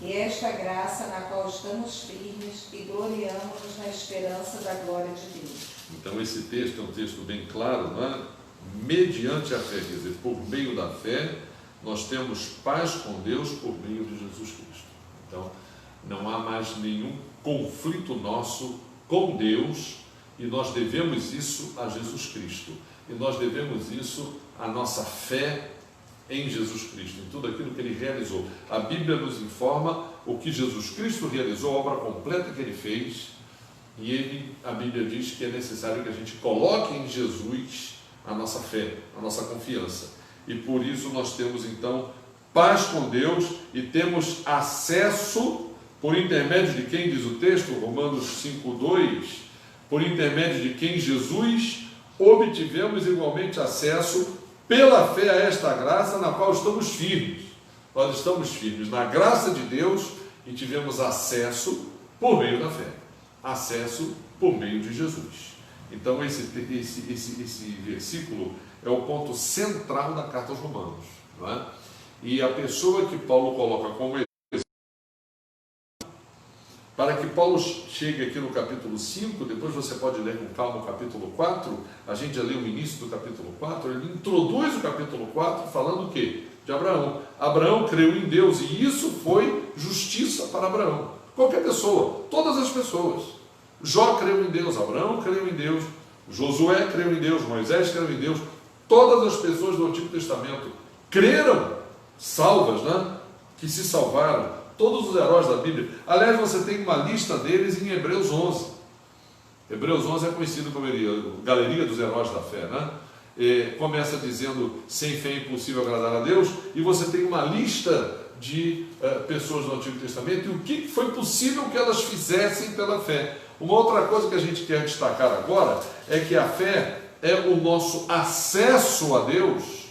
e esta graça na qual estamos firmes e gloriamos-nos na esperança da glória de Deus. Então esse texto é um texto bem claro, não é? Mediante a fé, quer dizer, por meio da fé, nós temos paz com Deus por meio de Jesus Cristo. Então, não há mais nenhum conflito nosso com Deus, e nós devemos isso a Jesus Cristo. E nós devemos isso à nossa fé em Jesus Cristo, em tudo aquilo que Ele realizou. A Bíblia nos informa o que Jesus Cristo realizou, a obra completa que Ele fez, e a Bíblia diz que é necessário que a gente coloque em Jesus a nossa fé, a nossa confiança. E por isso nós temos então paz com Deus e temos acesso, por intermédio de quem diz o texto, Romanos 5:2, por intermédio de quem Jesus obtivemos igualmente acesso pela fé a esta graça na qual estamos firmes. Nós estamos firmes na graça de Deus e tivemos acesso por meio da fé, acesso por meio de Jesus. Então esse versículo é o ponto central da carta aos Romanos, não é? E a pessoa que Paulo coloca como exemplo, para que Paulo chegue aqui no capítulo 5, depois você pode ler com calma o capítulo 4, a gente já leu o início do capítulo 4, ele introduz o capítulo 4 falando o quê? De Abraão. Abraão creu em Deus e isso foi justiça para Abraão. Qualquer pessoa, todas as pessoas. Jó creu em Deus, Abraão creu em Deus, Josué creu em Deus, Moisés creu em Deus. Todas as pessoas do Antigo Testamento creram, salvas, né? Que se salvaram. Todos os heróis da Bíblia. Aliás, você tem uma lista deles em Hebreus 11. Hebreus 11 é conhecido como a Galeria dos Heróis da Fé, né? Começa dizendo, sem fé é impossível agradar a Deus, e você tem uma lista de pessoas do Antigo Testamento e o que foi possível que elas fizessem pela fé. Uma outra coisa que a gente quer destacar agora é que a fé é o nosso acesso a Deus.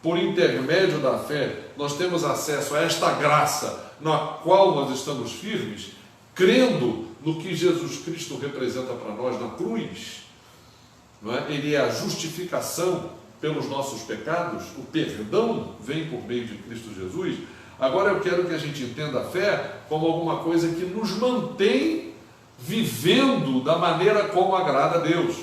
Por intermédio da fé, nós temos acesso a esta graça na qual nós estamos firmes, crendo no que Jesus Cristo representa para nós na cruz. Não é? Ele é a justificação pelos nossos pecados, o perdão vem por meio de Cristo Jesus. Agora eu quero que a gente entenda a fé como alguma coisa que nos mantém vivendo da maneira como agrada a Deus.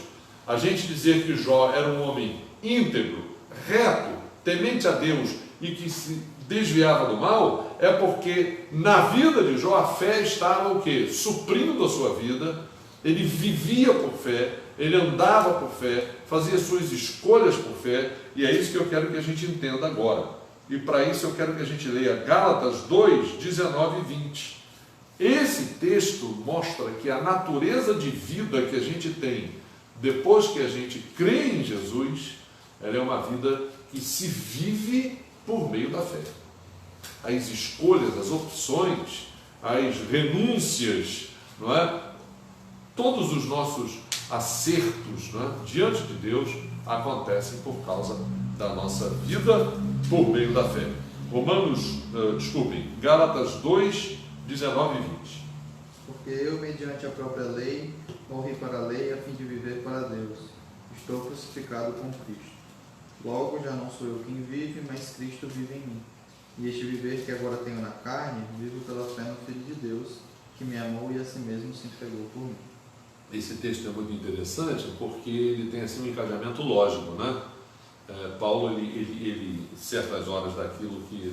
A gente dizer que Jó era um homem íntegro, reto, temente a Deus e que se desviava do mal, é porque na vida de Jó a fé estava o quê? Suprindo a sua vida. Ele vivia por fé, ele andava por fé, fazia suas escolhas por fé, e é isso que eu quero que a gente entenda agora. E para isso eu quero que a gente leia Gálatas 2, 19 e 20. Esse texto mostra que a natureza de vida que a gente tem depois que a gente crê em Jesus, ela é uma vida que se vive por meio da fé. As escolhas, as opções, as renúncias, não é? Todos os nossos acertos, não é? Diante de Deus acontecem por causa da nossa vida por meio da fé. Gálatas 2, 19 e 20. Porque eu, mediante a própria lei, morri para a lei a fim de viver para Deus. Estou crucificado com Cristo. Logo, já não sou eu quem vive, mas Cristo vive em mim. E este viver que agora tenho na carne, vivo pela fé no Filho de Deus, que me amou e a si mesmo se entregou por mim. Esse texto é muito interessante porque ele tem assim um encadeamento lógico, né? Paulo, ele certas horas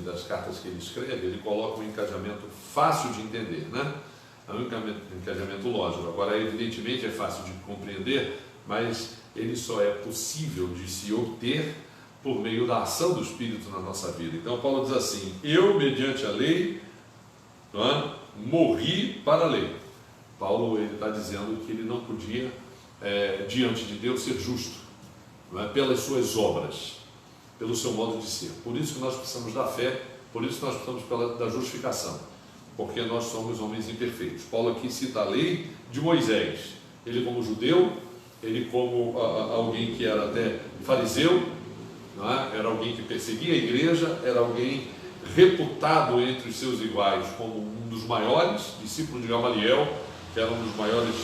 das cartas que ele escreve, ele coloca um encadeamento fácil de entender, né? é um encadeamento lógico. Agora, evidentemente, é fácil de compreender, mas ele só é possível de se obter por meio da ação do Espírito na nossa vida. Então, Paulo diz assim: eu, mediante a lei, não é, morri para a lei. Paulo está dizendo que ele não podia, diante de Deus, ser justo, não é, pelas suas obras, pelo seu modo de ser. Por isso que nós precisamos da fé, por isso que nós precisamos da justificação, porque nós somos homens imperfeitos. Paulo aqui cita a lei de Moisés, ele como judeu, ele como alguém que era até fariseu, não é? Era alguém que perseguia a igreja, era alguém reputado entre os seus iguais como um dos maiores, discípulo de Gamaliel, que era um dos maiores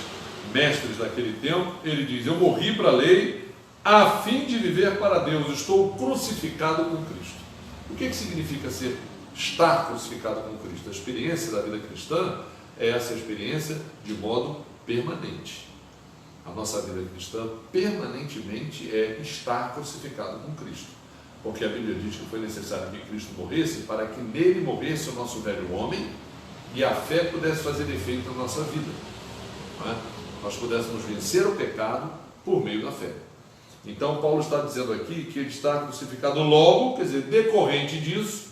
mestres daquele tempo. Ele diz: eu morri para a lei a fim de viver para Deus, estou crucificado com Cristo. O que significa estar crucificado com Cristo? A experiência da vida cristã é essa experiência de modo permanente. A nossa vida cristã permanentemente é estar crucificado com Cristo, porque a Bíblia diz que foi necessário que Cristo morresse para que nele morresse o nosso velho homem e a fé pudesse fazer efeito na nossa vida, não é? Nós pudéssemos vencer o pecado por meio da fé. Então Paulo está dizendo aqui que ele está crucificado logo, quer dizer, decorrente disso,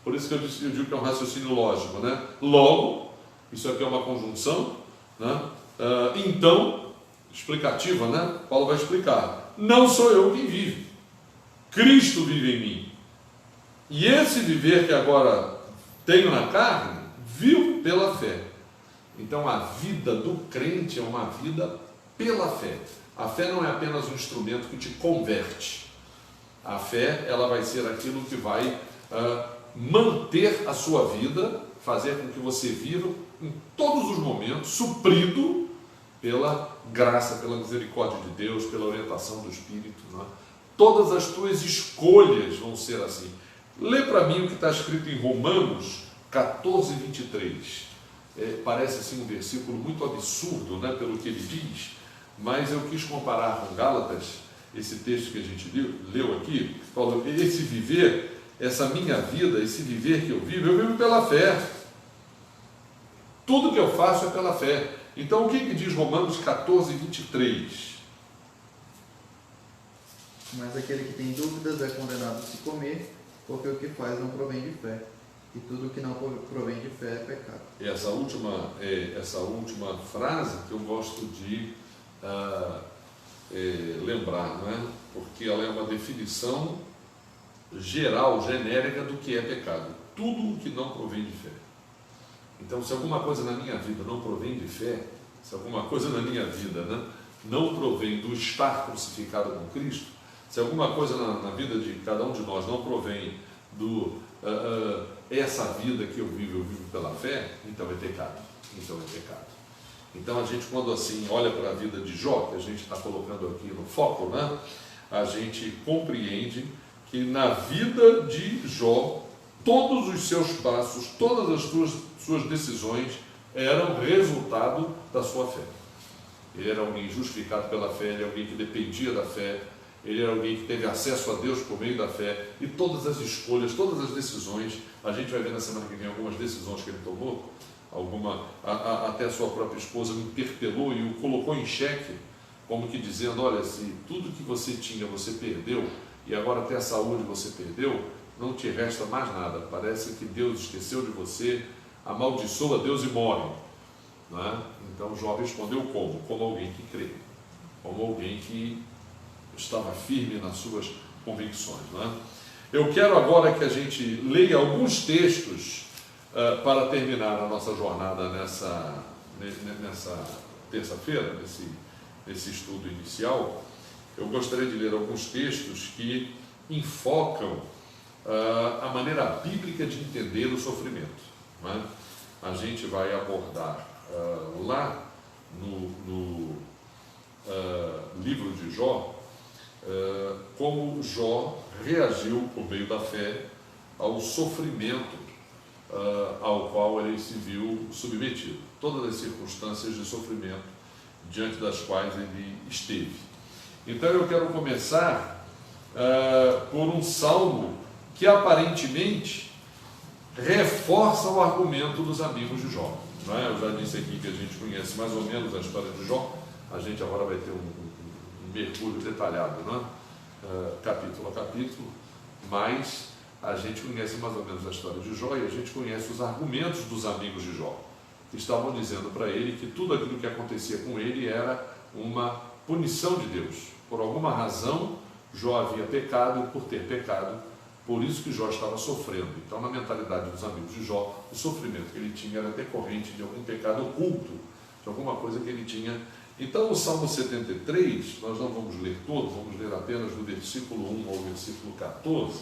por isso que eu digo que é um raciocínio lógico, né? Logo, isso aqui é uma conjunção, né? Então, explicativa, né? Paulo vai explicar: não sou eu quem vive, Cristo vive em mim, e esse viver que agora tenho na carne, vivo pela fé. Então a vida do crente é uma vida pela fé. A fé não é apenas um instrumento que te converte. A fé, ela vai ser aquilo que vai manter a sua vida, fazer com que você viva em todos os momentos, suprido pela graça, pela misericórdia de Deus, pela orientação do Espírito, não é? Todas as tuas escolhas vão ser assim. Lê para mim o que está escrito em Romanos 14, 23. Parece assim um versículo muito absurdo, né, pelo que ele diz, mas eu quis comparar com Gálatas, esse texto que a gente leu aqui. Falou: esse viver, essa minha vida, esse viver que eu vivo pela fé. Tudo que eu faço é pela fé. Então o que diz Romanos 14, 23? Mas aquele que tem dúvidas é condenado a se comer, porque o que faz não provém de fé. E tudo que não provém de fé é pecado. Essa última frase que eu gosto de lembrar, não é? Porque ela é uma definição geral, genérica do que é pecado. Tudo o que não provém de fé. Então, se alguma coisa na minha vida não provém de fé, se alguma coisa na minha vida, né, não provém do estar crucificado com Cristo, se alguma coisa na vida de cada um de nós não provém essa vida que eu vivo pela fé, então é pecado. Então a gente, quando assim olha para a vida de Jó, que a gente está colocando aqui no foco, né, a gente compreende que na vida de Jó, todos os seus passos, todas as suas decisões eram resultado da sua fé. Ele era alguém justificado pela fé, ele era alguém que dependia da fé, ele era alguém que teve acesso a Deus por meio da fé, e todas as escolhas, todas as decisões, a gente vai ver na semana que vem algumas decisões que ele tomou, até a sua própria esposa o interpelou e o colocou em xeque, como que dizendo: olha, se tudo que você tinha você perdeu, e agora até a saúde você perdeu, não te resta mais nada, parece que Deus esqueceu de você, amaldiçoa Deus e morre, não é? Então Jó respondeu como alguém que crê, como alguém que estava firme nas suas convicções, não é? Eu quero agora que a gente leia alguns textos para terminar a nossa jornada nessa terça-feira, nesse estudo inicial. Eu gostaria de ler alguns textos que enfocam a maneira bíblica de entender o sofrimento, não é? A gente vai abordar lá no livro de Jó, como Jó reagiu por meio da fé ao sofrimento ao qual ele se viu submetido, todas as circunstâncias de sofrimento diante das quais ele esteve. Então eu quero começar por um salmo que aparentemente reforça o argumento dos amigos de Jó, não é? Eu já disse aqui que a gente conhece mais ou menos a história de Jó. A gente agora vai ter um mergulho detalhado, não é? Capítulo a capítulo, mas a gente conhece mais ou menos a história de Jó e a gente conhece os argumentos dos amigos de Jó, que estavam dizendo para ele que tudo aquilo que acontecia com ele era uma punição de Deus. Por alguma razão, Jó havia pecado, e por ter pecado, por isso que Jó estava sofrendo. Então, na mentalidade dos amigos de Jó, o sofrimento que ele tinha era decorrente de algum pecado oculto, de alguma coisa que ele tinha. Então, o Salmo 73, nós não vamos ler todo, vamos ler apenas do versículo 1 ao versículo 14.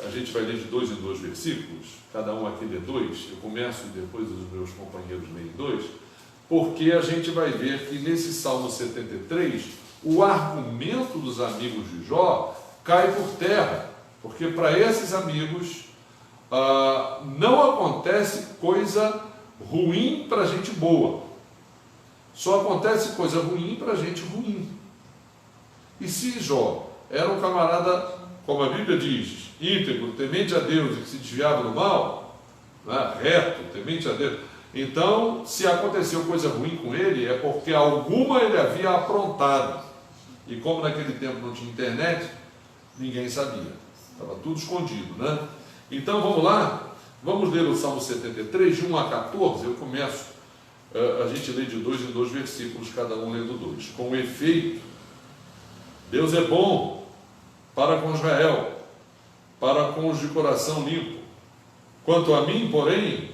A gente vai ler de 2 em 2 versículos, cada um aqui lê 2, eu começo e depois os meus companheiros leem 2, porque a gente vai ver que nesse Salmo 73, o argumento dos amigos de Jó cai por terra, porque para esses amigos não acontece coisa ruim para gente boa, só acontece coisa ruim para gente ruim. E se Jó era um camarada, como a Bíblia diz, íntegro, temente a Deus e que se desviava do mal, né, reto, temente a Deus, então se aconteceu coisa ruim com ele é porque alguma ele havia aprontado, e como naquele tempo não tinha internet, ninguém sabia, estava tudo escondido, né? Então vamos lá, vamos ler o Salmo 73, de 1 a 14, eu começo, a gente lê de 2 em 2 versículos, cada um lendo 2. Com efeito, Deus é bom para com Israel, para com os de coração limpo. Quanto a mim, porém,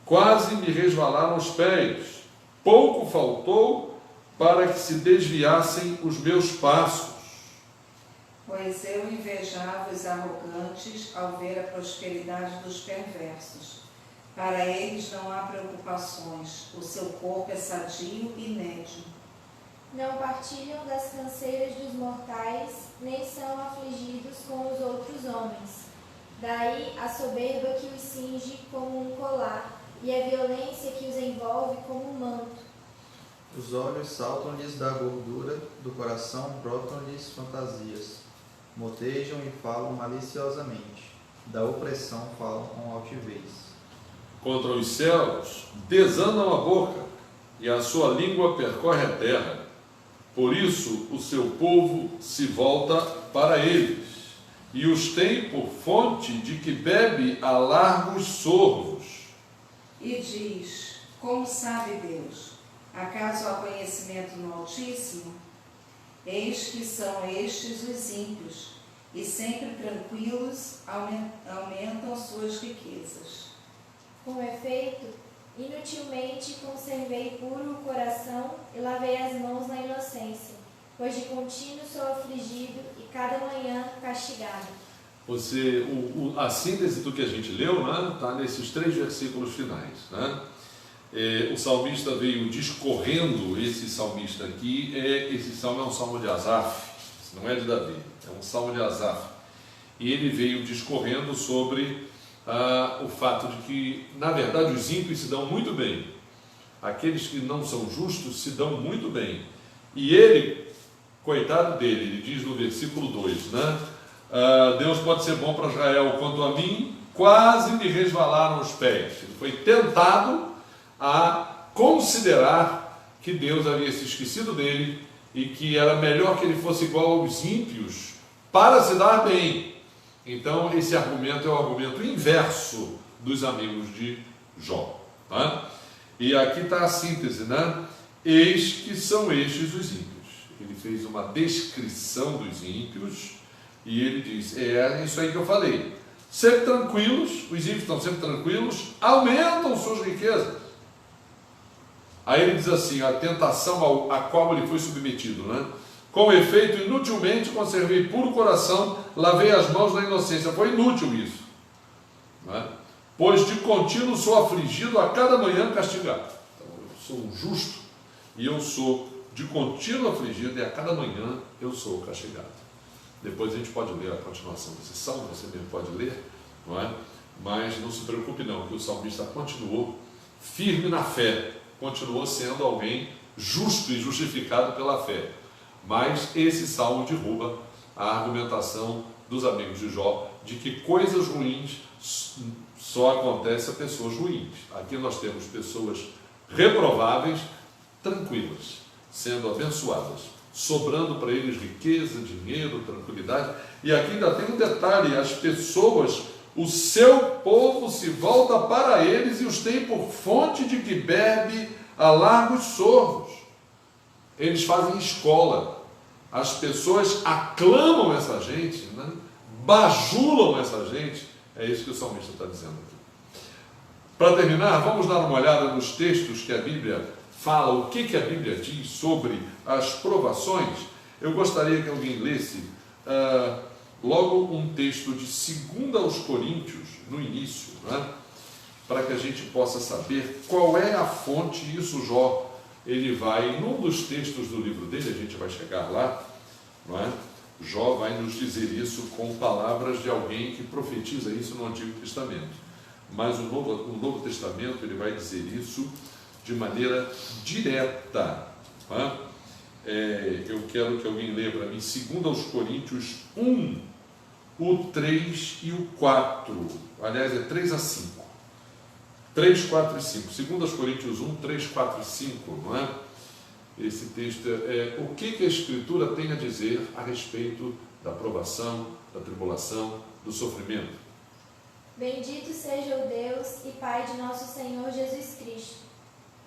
quase me resvalaram os pés, pouco faltou para que se desviassem os meus passos. Pois eu invejava os arrogantes ao ver a prosperidade dos perversos. Para eles não há preocupações, o seu corpo é sadio e nédio. Não partilham das canseiras dos mortais, nem são afligidos com os outros homens. Daí a soberba que os cinge como um colar, e a violência que os envolve como um manto. Os olhos saltam-lhes da gordura, do coração brotam-lhes fantasias. Motejam e falam maliciosamente, da opressão falam com altivez. Contra os céus desandam a boca, e a sua língua percorre a terra. Por isso o seu povo se volta para eles, e os tem por fonte de que bebe a largos sorvos. E diz, como sabe Deus? Acaso há conhecimento no Altíssimo? Eis que são estes os ímpios, e sempre tranquilos aumentam suas riquezas. Com efeito, inutilmente conservei puro o coração e lavei as mãos na inocência, pois de contínuo sou afligido e cada manhã castigado. A síntese do que a gente leu, né, está nesses 3 versículos finais, né? O salmista veio discorrendo, esse salmista aqui, esse salmo é um salmo de Asaf, não é de Davi, é um salmo de Asaf, e ele veio discorrendo sobre o fato de que, na verdade, os ímpios se dão muito bem, aqueles que não são justos se dão muito bem, e ele, coitado dele, ele diz no versículo 2, né? Deus pode ser bom para Israel, quanto a mim, quase me resvalaram os pés. Ele foi tentado a considerar que Deus havia se esquecido dele e que era melhor que ele fosse igual aos ímpios para se dar bem. Então esse argumento é o argumento inverso dos amigos de Jó, tá? E aqui está a síntese, né? Eis que são estes os ímpios. Ele fez uma descrição dos ímpios e ele diz, é isso aí que eu falei, sempre tranquilos, os ímpios estão sempre tranquilos, aumentam suas riquezas. Aí ele diz assim, a tentação a qual ele foi submetido, né? Com efeito, inutilmente conservei puro coração, lavei as mãos na inocência. Foi inútil isso, né? Pois de contínuo sou afligido, a cada manhã castigado. Então, eu sou um justo e eu sou de contínuo afligido, e a cada manhã eu sou castigado. Depois a gente pode ler a continuação desse salmo, você mesmo pode ler, não é? Mas não se preocupe não, que o salmista continuou firme na fé, continuou sendo alguém justo e justificado pela fé. Mas esse salmo derruba a argumentação dos amigos de Jó de que coisas ruins só acontece a pessoas ruins. Aqui nós temos pessoas reprováveis, tranquilas, sendo abençoadas, sobrando para eles riqueza, dinheiro, tranquilidade. E aqui ainda tem um detalhe: as pessoas, o seu povo se volta para eles e os tem por fonte de que bebe a largos sorvos. Eles fazem escola. As pessoas aclamam essa gente, né? Bajulam essa gente. É isso que o salmista está dizendo aqui. Para terminar, vamos dar uma olhada nos textos que a Bíblia fala, o que a Bíblia diz sobre as provações. Eu gostaria que alguém lesse logo um texto de 2 aos Coríntios, no início, né? Para que a gente possa saber qual é a fonte. Isso Jó, ele vai, num dos textos do livro dele, a gente vai chegar lá, não é? Jó vai nos dizer isso com palavras de alguém que profetiza isso no Antigo Testamento. Mas o Novo Testamento, ele vai dizer isso de maneira direta. Não é? Eu quero que alguém leia para mim 2 aos Coríntios 1, o 3 e o 4. Aliás, é 3 a 5. 3, 4 e 5. 2 aos Coríntios 1, 3, 4 e 5, não é? Esse texto é o que a Escritura tem a dizer a respeito da provação, da tribulação, do sofrimento. Bendito seja o Deus e Pai de nosso Senhor Jesus Cristo,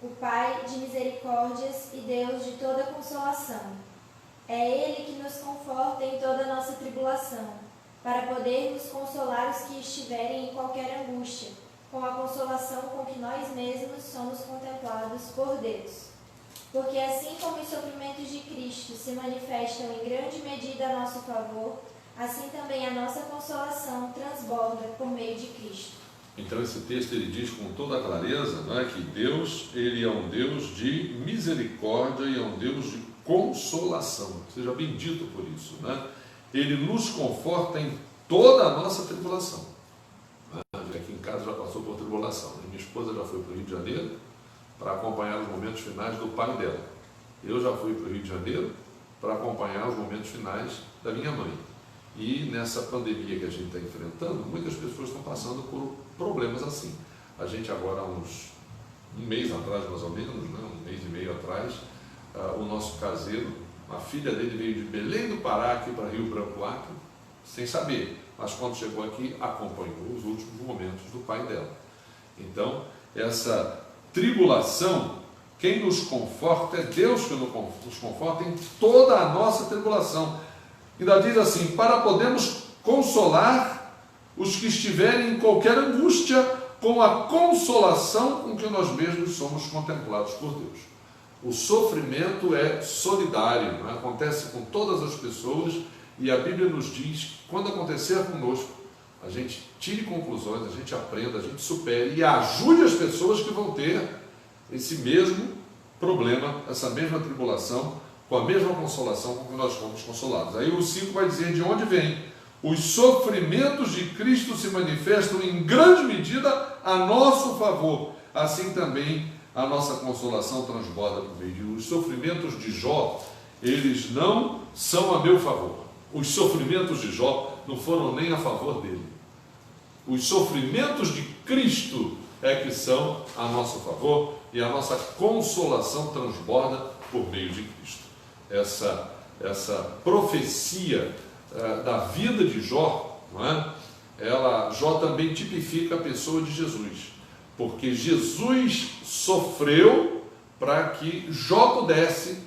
o Pai de misericórdias e Deus de toda consolação. É Ele que nos conforta em toda a nossa tribulação, para podermos consolar os que estiverem em qualquer angústia, com a consolação com que nós mesmos somos contemplados por Deus. Porque assim como os sofrimentos de Cristo se manifestam em grande medida a nosso favor, assim também a nossa consolação transborda por meio de Cristo. Então esse texto ele diz com toda a clareza, não é, que Deus, ele é um Deus de misericórdia e é um Deus de consolação. Seja bendito por isso, né? Ele nos conforta em toda a nossa tribulação. Aqui em casa já passou por tribulação. Minha esposa já foi para o Rio de Janeiro para acompanhar os momentos finais do pai dela. Eu já fui para o Rio de Janeiro para acompanhar os momentos finais da minha mãe. E nessa pandemia que a gente está enfrentando, muitas pessoas estão passando por problemas assim. A gente agora, um mês atrás mais ou menos, né, 1 mês e meio atrás, o nosso caseiro, a filha dele veio de Belém do Pará aqui para Rio Branco, Acre, sem saber. Mas quando chegou aqui, acompanhou os últimos momentos do pai dela. Então, essa tribulação, quem nos conforta é Deus que nos conforta em toda a nossa tribulação. Ainda diz assim, para podermos consolar os que estiverem em qualquer angústia, com a consolação com que nós mesmos somos contemplados por Deus. O sofrimento é solidário, não é? Acontece com todas as pessoas, e a Bíblia nos diz que quando acontecer conosco, a gente tire conclusões, a gente aprenda, a gente supere e ajude as pessoas que vão ter esse mesmo problema, essa mesma tribulação, com a mesma consolação com que nós fomos consolados. Aí o 5 vai dizer de onde vem. Os sofrimentos de Cristo se manifestam em grande medida a nosso favor. Assim também a nossa consolação transborda por meio de os sofrimentos de Jó, eles não são a meu favor. Os sofrimentos de Jó não foram nem a favor dele. Os sofrimentos de Cristo é que são a nosso favor e a nossa consolação transborda por meio de Cristo. Essa profecia da vida de Jó, não é? Jó também tipifica a pessoa de Jesus, porque Jesus sofreu para que Jó pudesse,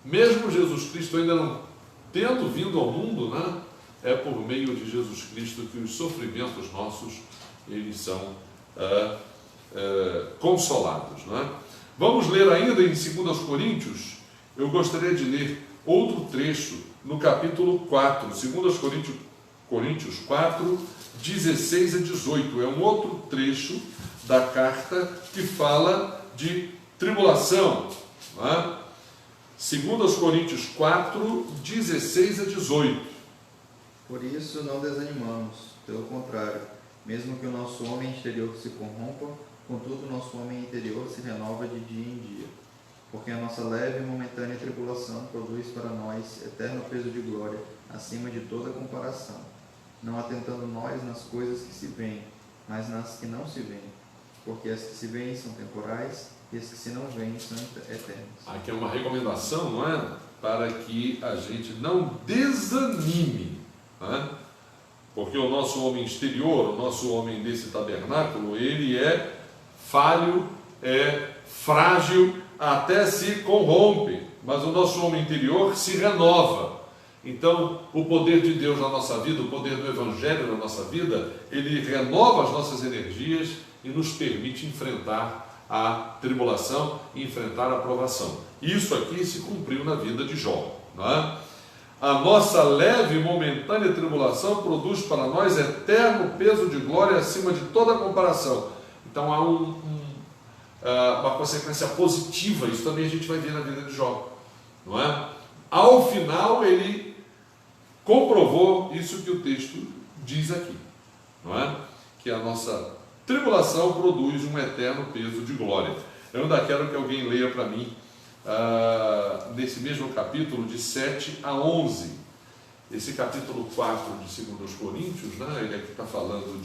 mesmo Jesus Cristo ainda não tendo vindo ao mundo, né? É por meio de Jesus Cristo que os sofrimentos nossos, eles são consolados, não é? Vamos ler ainda em 2 Coríntios. Eu gostaria de ler outro trecho no capítulo 4, 2 Coríntios 4, 16 a 18. É um outro trecho da carta que fala de tribulação. Não é? 2 Coríntios 4, 16 a 18. Por isso não desanimamos, pelo contrário, mesmo que o nosso homem exterior se corrompa, contudo o nosso homem interior se renova de dia em dia. Porque a nossa leve e momentânea tribulação produz para nós eterno peso de glória, acima de toda comparação, não atentando nós nas coisas que se veem, mas nas que não se veem, porque as que se veem são temporais e as que se não veem são eternas. Aqui é uma recomendação, não é? Para que a gente não desanime, não é? Porque o nosso homem exterior, o nosso homem desse tabernáculo, ele é falho, é frágil, até se corrompe, mas o nosso homem interior se renova. Então, o poder de Deus na nossa vida, o poder do Evangelho na nossa vida, ele renova as nossas energias e nos permite enfrentar a tribulação e enfrentar a provação. Isso aqui se cumpriu na vida de Jó, não é? A nossa leve e momentânea tribulação produz para nós eterno peso de glória acima de toda comparação. Então há uma consequência positiva, isso também a gente vai ver na vida de Jó, não é? Ao final ele comprovou isso que o texto diz aqui, não é? Que a nossa tribulação produz um eterno peso de glória. Eu ainda quero que alguém leia para mim nesse mesmo capítulo de 7 a 11, esse capítulo 4 de 2 Coríntios, né? Ele aqui está falando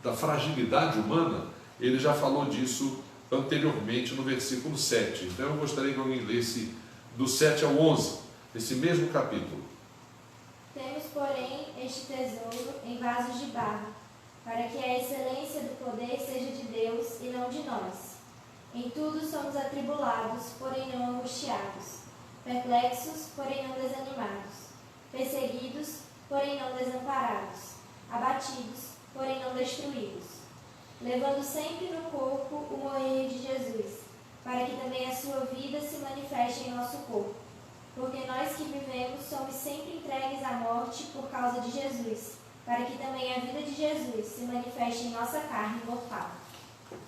da fragilidade humana. Ele já falou disso anteriormente no versículo 7, então eu gostaria que alguém lesse do 7 ao 11, esse mesmo capítulo. Temos, porém, este tesouro em vasos de barro, para que a excelência do poder seja de Deus e não de nós. Em tudo somos atribulados, porém não angustiados, perplexos, porém não desanimados, perseguidos, porém não desamparados, abatidos, porém não destruídos, levando sempre no corpo o moer de Jesus, para que também a sua vida se manifeste em nosso corpo. Porque nós que vivemos somos sempre entregues à morte por causa de Jesus, para que também a vida de Jesus se manifeste em nossa carne mortal.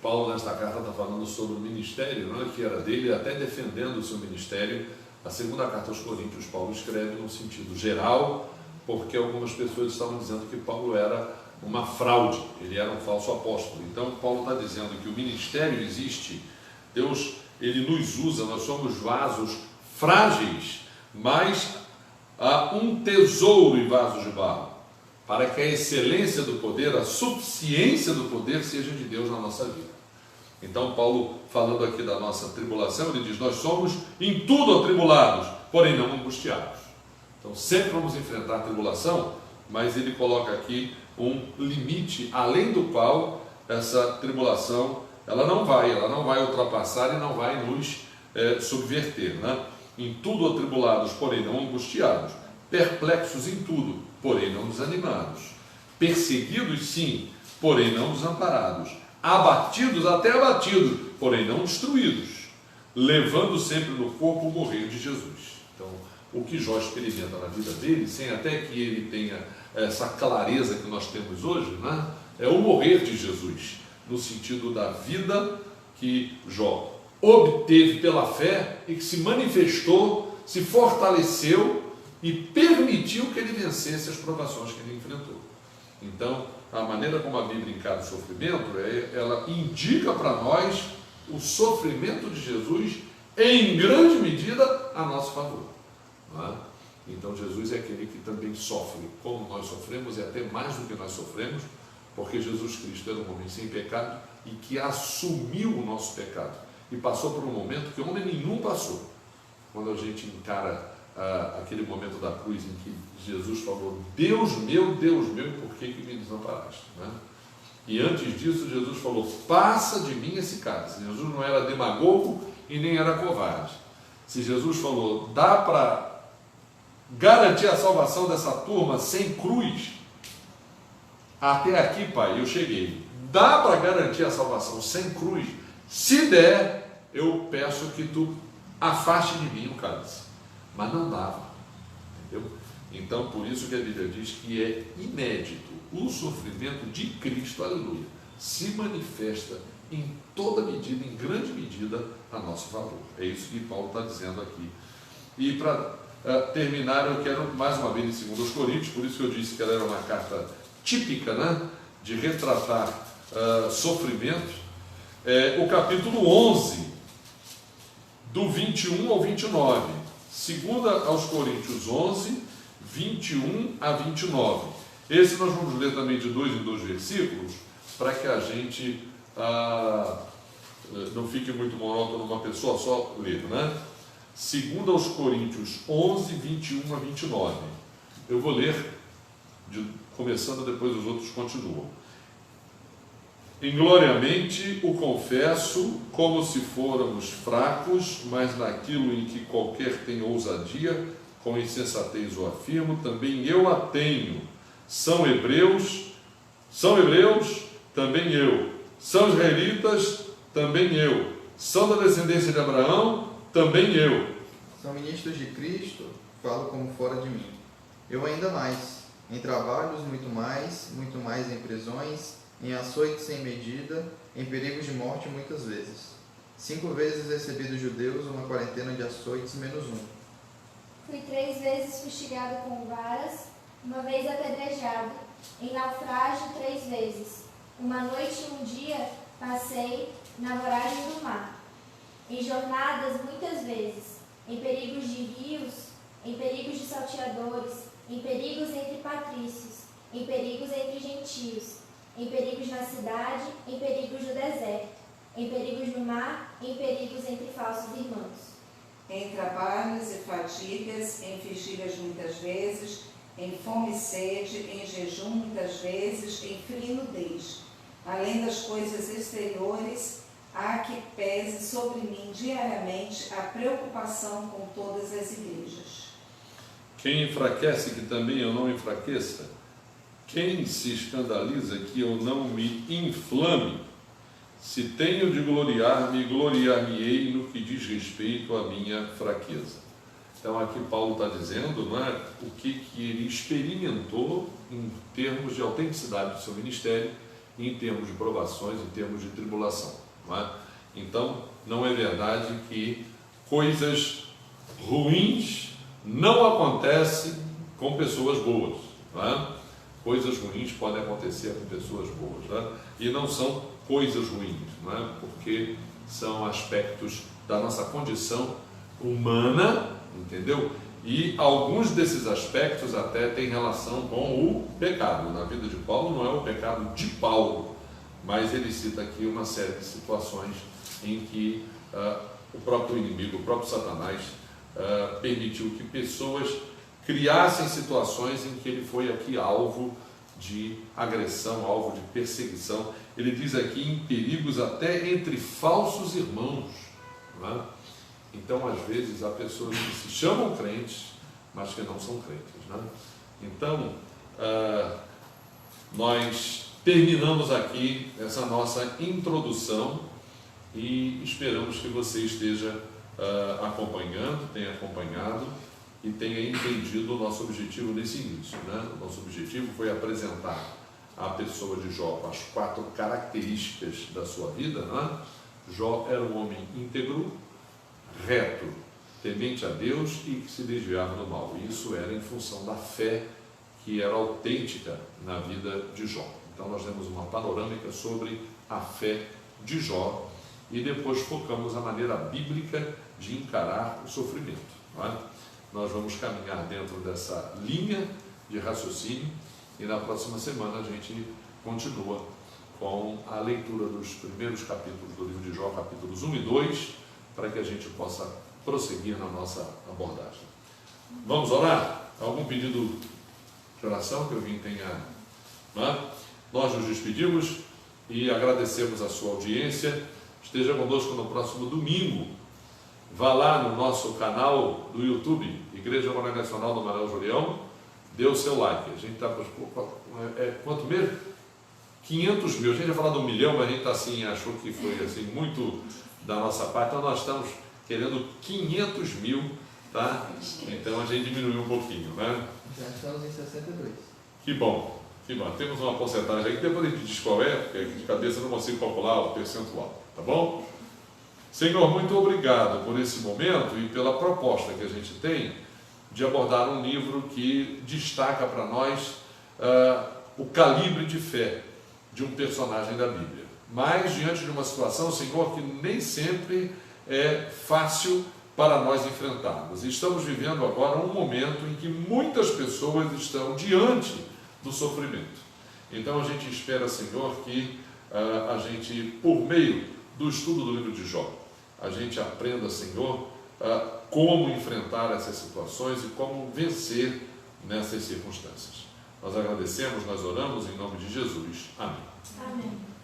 Paulo, nesta carta, está falando sobre o ministério, não é? Que era dele, até defendendo o seu ministério. A segunda carta aos Coríntios, Paulo escreve num sentido geral, porque algumas pessoas estavam dizendo que Paulo era uma fraude, ele era um falso apóstolo. Então, Paulo está dizendo que o ministério existe, Deus, ele nos usa, nós somos vasos frágeis, mas há um tesouro em vasos de barro, para que a excelência do poder, a suficiência do poder seja de Deus na nossa vida. Então Paulo, falando aqui da nossa tribulação, ele diz: nós somos em tudo atribulados, porém não angustiados. Então sempre vamos enfrentar a tribulação, mas ele coloca aqui um limite, além do qual essa tribulação ela não vai ultrapassar e não vai nos subverter, né? Em tudo atribulados, porém não angustiados, perplexos em tudo, porém não desanimados, perseguidos sim, porém não desamparados, abatidos, até abatidos, porém não destruídos, levando sempre no corpo o morrer de Jesus. Então, o que Jó experimenta na vida dele, sem até que ele tenha essa clareza que nós temos hoje, né? É o morrer de Jesus, no sentido da vida que Jó obteve pela fé e que se manifestou, se fortaleceu e permitiu que ele vencesse as provações que ele enfrentou. Então, a maneira como a Bíblia encara o sofrimento, ela indica para nós o sofrimento de Jesus, em grande medida, a nosso favor. Não é? Então, Jesus é aquele que também sofre como nós sofremos, e até mais do que nós sofremos, porque Jesus Cristo era um homem sem pecado e que assumiu o nosso pecado e passou por um momento que homem nenhum passou. Quando a gente encara aquele momento da cruz em que Jesus falou: Deus meu, por que me desamparaste? Né? E antes disso Jesus falou: passa de mim esse cálice. Jesus não era demagogo e nem era covarde. Se Jesus falou: dá para garantir a salvação dessa turma sem cruz, até aqui, Pai, eu cheguei. Dá para garantir a salvação sem cruz? Se der, eu peço que tu afaste de mim o cálice. Mas não dava, entendeu? Então, por isso que a Bíblia diz que é inédito. O sofrimento de Cristo, aleluia, se manifesta em toda medida, em grande medida, a nosso favor. É isso que Paulo está dizendo aqui. E para terminar, eu quero mais uma vez em 2 Coríntios, por isso que eu disse que ela era uma carta típica, né, de retratar sofrimento. O capítulo 11, do 21 ao 29. 2 aos Coríntios 11, 21 a 29. Esse nós vamos ler também de 2 em 2 versículos, para que a gente não fique muito monótono uma pessoa só ler, né? 2 aos Coríntios 11, 21 a 29. Eu vou ler, começando, depois os outros continuam. Ingloriamente o confesso, como se fôramos fracos, mas naquilo em que qualquer tem ousadia, com insensatez o afirmo, também eu a tenho. São hebreus, também eu. São israelitas, também eu. São da descendência de Abraão, também eu. São ministros de Cristo, falo como fora de mim. Eu ainda mais, em trabalhos muito mais em prisões, em açoites sem medida, em perigos de morte muitas vezes. 5 vezes recebi dos judeus uma quarentena de açoites menos 1. Fui 3 vezes fustigado com varas, uma vez apedrejado, em naufrágio 3 vezes. Uma noite e um dia passei na voragem do mar, em jornadas muitas vezes, em perigos de rios, em perigos de salteadores, em perigos entre patrícios, em perigos entre gentios, em perigos na cidade, em perigos no deserto, em perigos no mar, em perigos entre falsos irmãos. Em trabalhos e fadigas, em vigílias muitas vezes, em fome e sede, em jejum muitas vezes, em frio e nudez. Além das coisas exteriores, há que pese sobre mim diariamente a preocupação com todas as igrejas. Quem enfraquece, que também eu não enfraqueça? Quem se escandaliza, que eu não me inflame? Se tenho de gloriar-me, gloriar-me-ei no que diz respeito à minha fraqueza. Então aqui Paulo está dizendo, não é, o que ele experimentou em termos de autenticidade do seu ministério, em termos de provações, em termos de tribulação. Não é? Então não é verdade que coisas ruins não acontecem com pessoas boas. Não é? Coisas ruins podem acontecer com pessoas boas, né? E não são coisas ruins, não é? Porque são aspectos da nossa condição humana, entendeu? E alguns desses aspectos até têm relação com o pecado. Na vida de Paulo não é o pecado de Paulo, mas ele cita aqui uma série de situações em que o próprio inimigo, o próprio Satanás, permitiu que pessoas criassem situações em que ele foi aqui alvo de agressão, alvo de perseguição. Ele diz aqui em perigos até entre falsos irmãos. Não é? Então, às vezes, há pessoas que se chamam crentes, mas que não são crentes. Não é? Então, nós terminamos aqui essa nossa introdução e esperamos que você esteja acompanhando, tenha acompanhado e tenha entendido o nosso objetivo nesse início. Né? O nosso objetivo foi apresentar a pessoa de Jó com as 4 características da sua vida. Né? Jó era um homem íntegro, reto, temente a Deus e que se desviava do mal. Isso era em função da fé que era autêntica na vida de Jó. Então nós demos uma panorâmica sobre a fé de Jó e depois focamos a maneira bíblica de encarar o sofrimento. Não é? Nós vamos caminhar dentro dessa linha de raciocínio e na próxima semana a gente continua com a leitura dos primeiros capítulos do livro de Jó, capítulos 1 e 2, para que a gente possa prosseguir na nossa abordagem. Vamos orar? Algum pedido de oração que alguém tenha? Não é? Nós nos despedimos e agradecemos a sua audiência. Esteja conosco no próximo domingo. Vá lá no nosso canal do YouTube, Igreja Congregacional do Maranhão Julião, dê o seu like. A gente está quanto mesmo? 500 mil. A gente ia falar de 1 milhão, mas a gente está assim, achou que foi assim, muito da nossa parte. Então nós estamos querendo 500 mil, tá? Então a gente diminuiu um pouquinho, né? Já estamos em 62. Que bom, que bom. Temos uma porcentagem aí, depois a gente diz qual é, porque de cabeça eu não consigo calcular o percentual, tá bom? Senhor, muito obrigado por esse momento e pela proposta que a gente tem de abordar um livro que destaca para nós o calibre de fé de um personagem da Bíblia. Mas diante de uma situação, Senhor, que nem sempre é fácil para nós enfrentarmos. Estamos vivendo agora um momento em que muitas pessoas estão diante do sofrimento. Então a gente espera, Senhor, que a gente, por meio do estudo do livro de Jó, a gente aprenda, Senhor, como enfrentar essas situações e como vencer nessas circunstâncias. Nós agradecemos, nós oramos em nome de Jesus. Amém. Amém.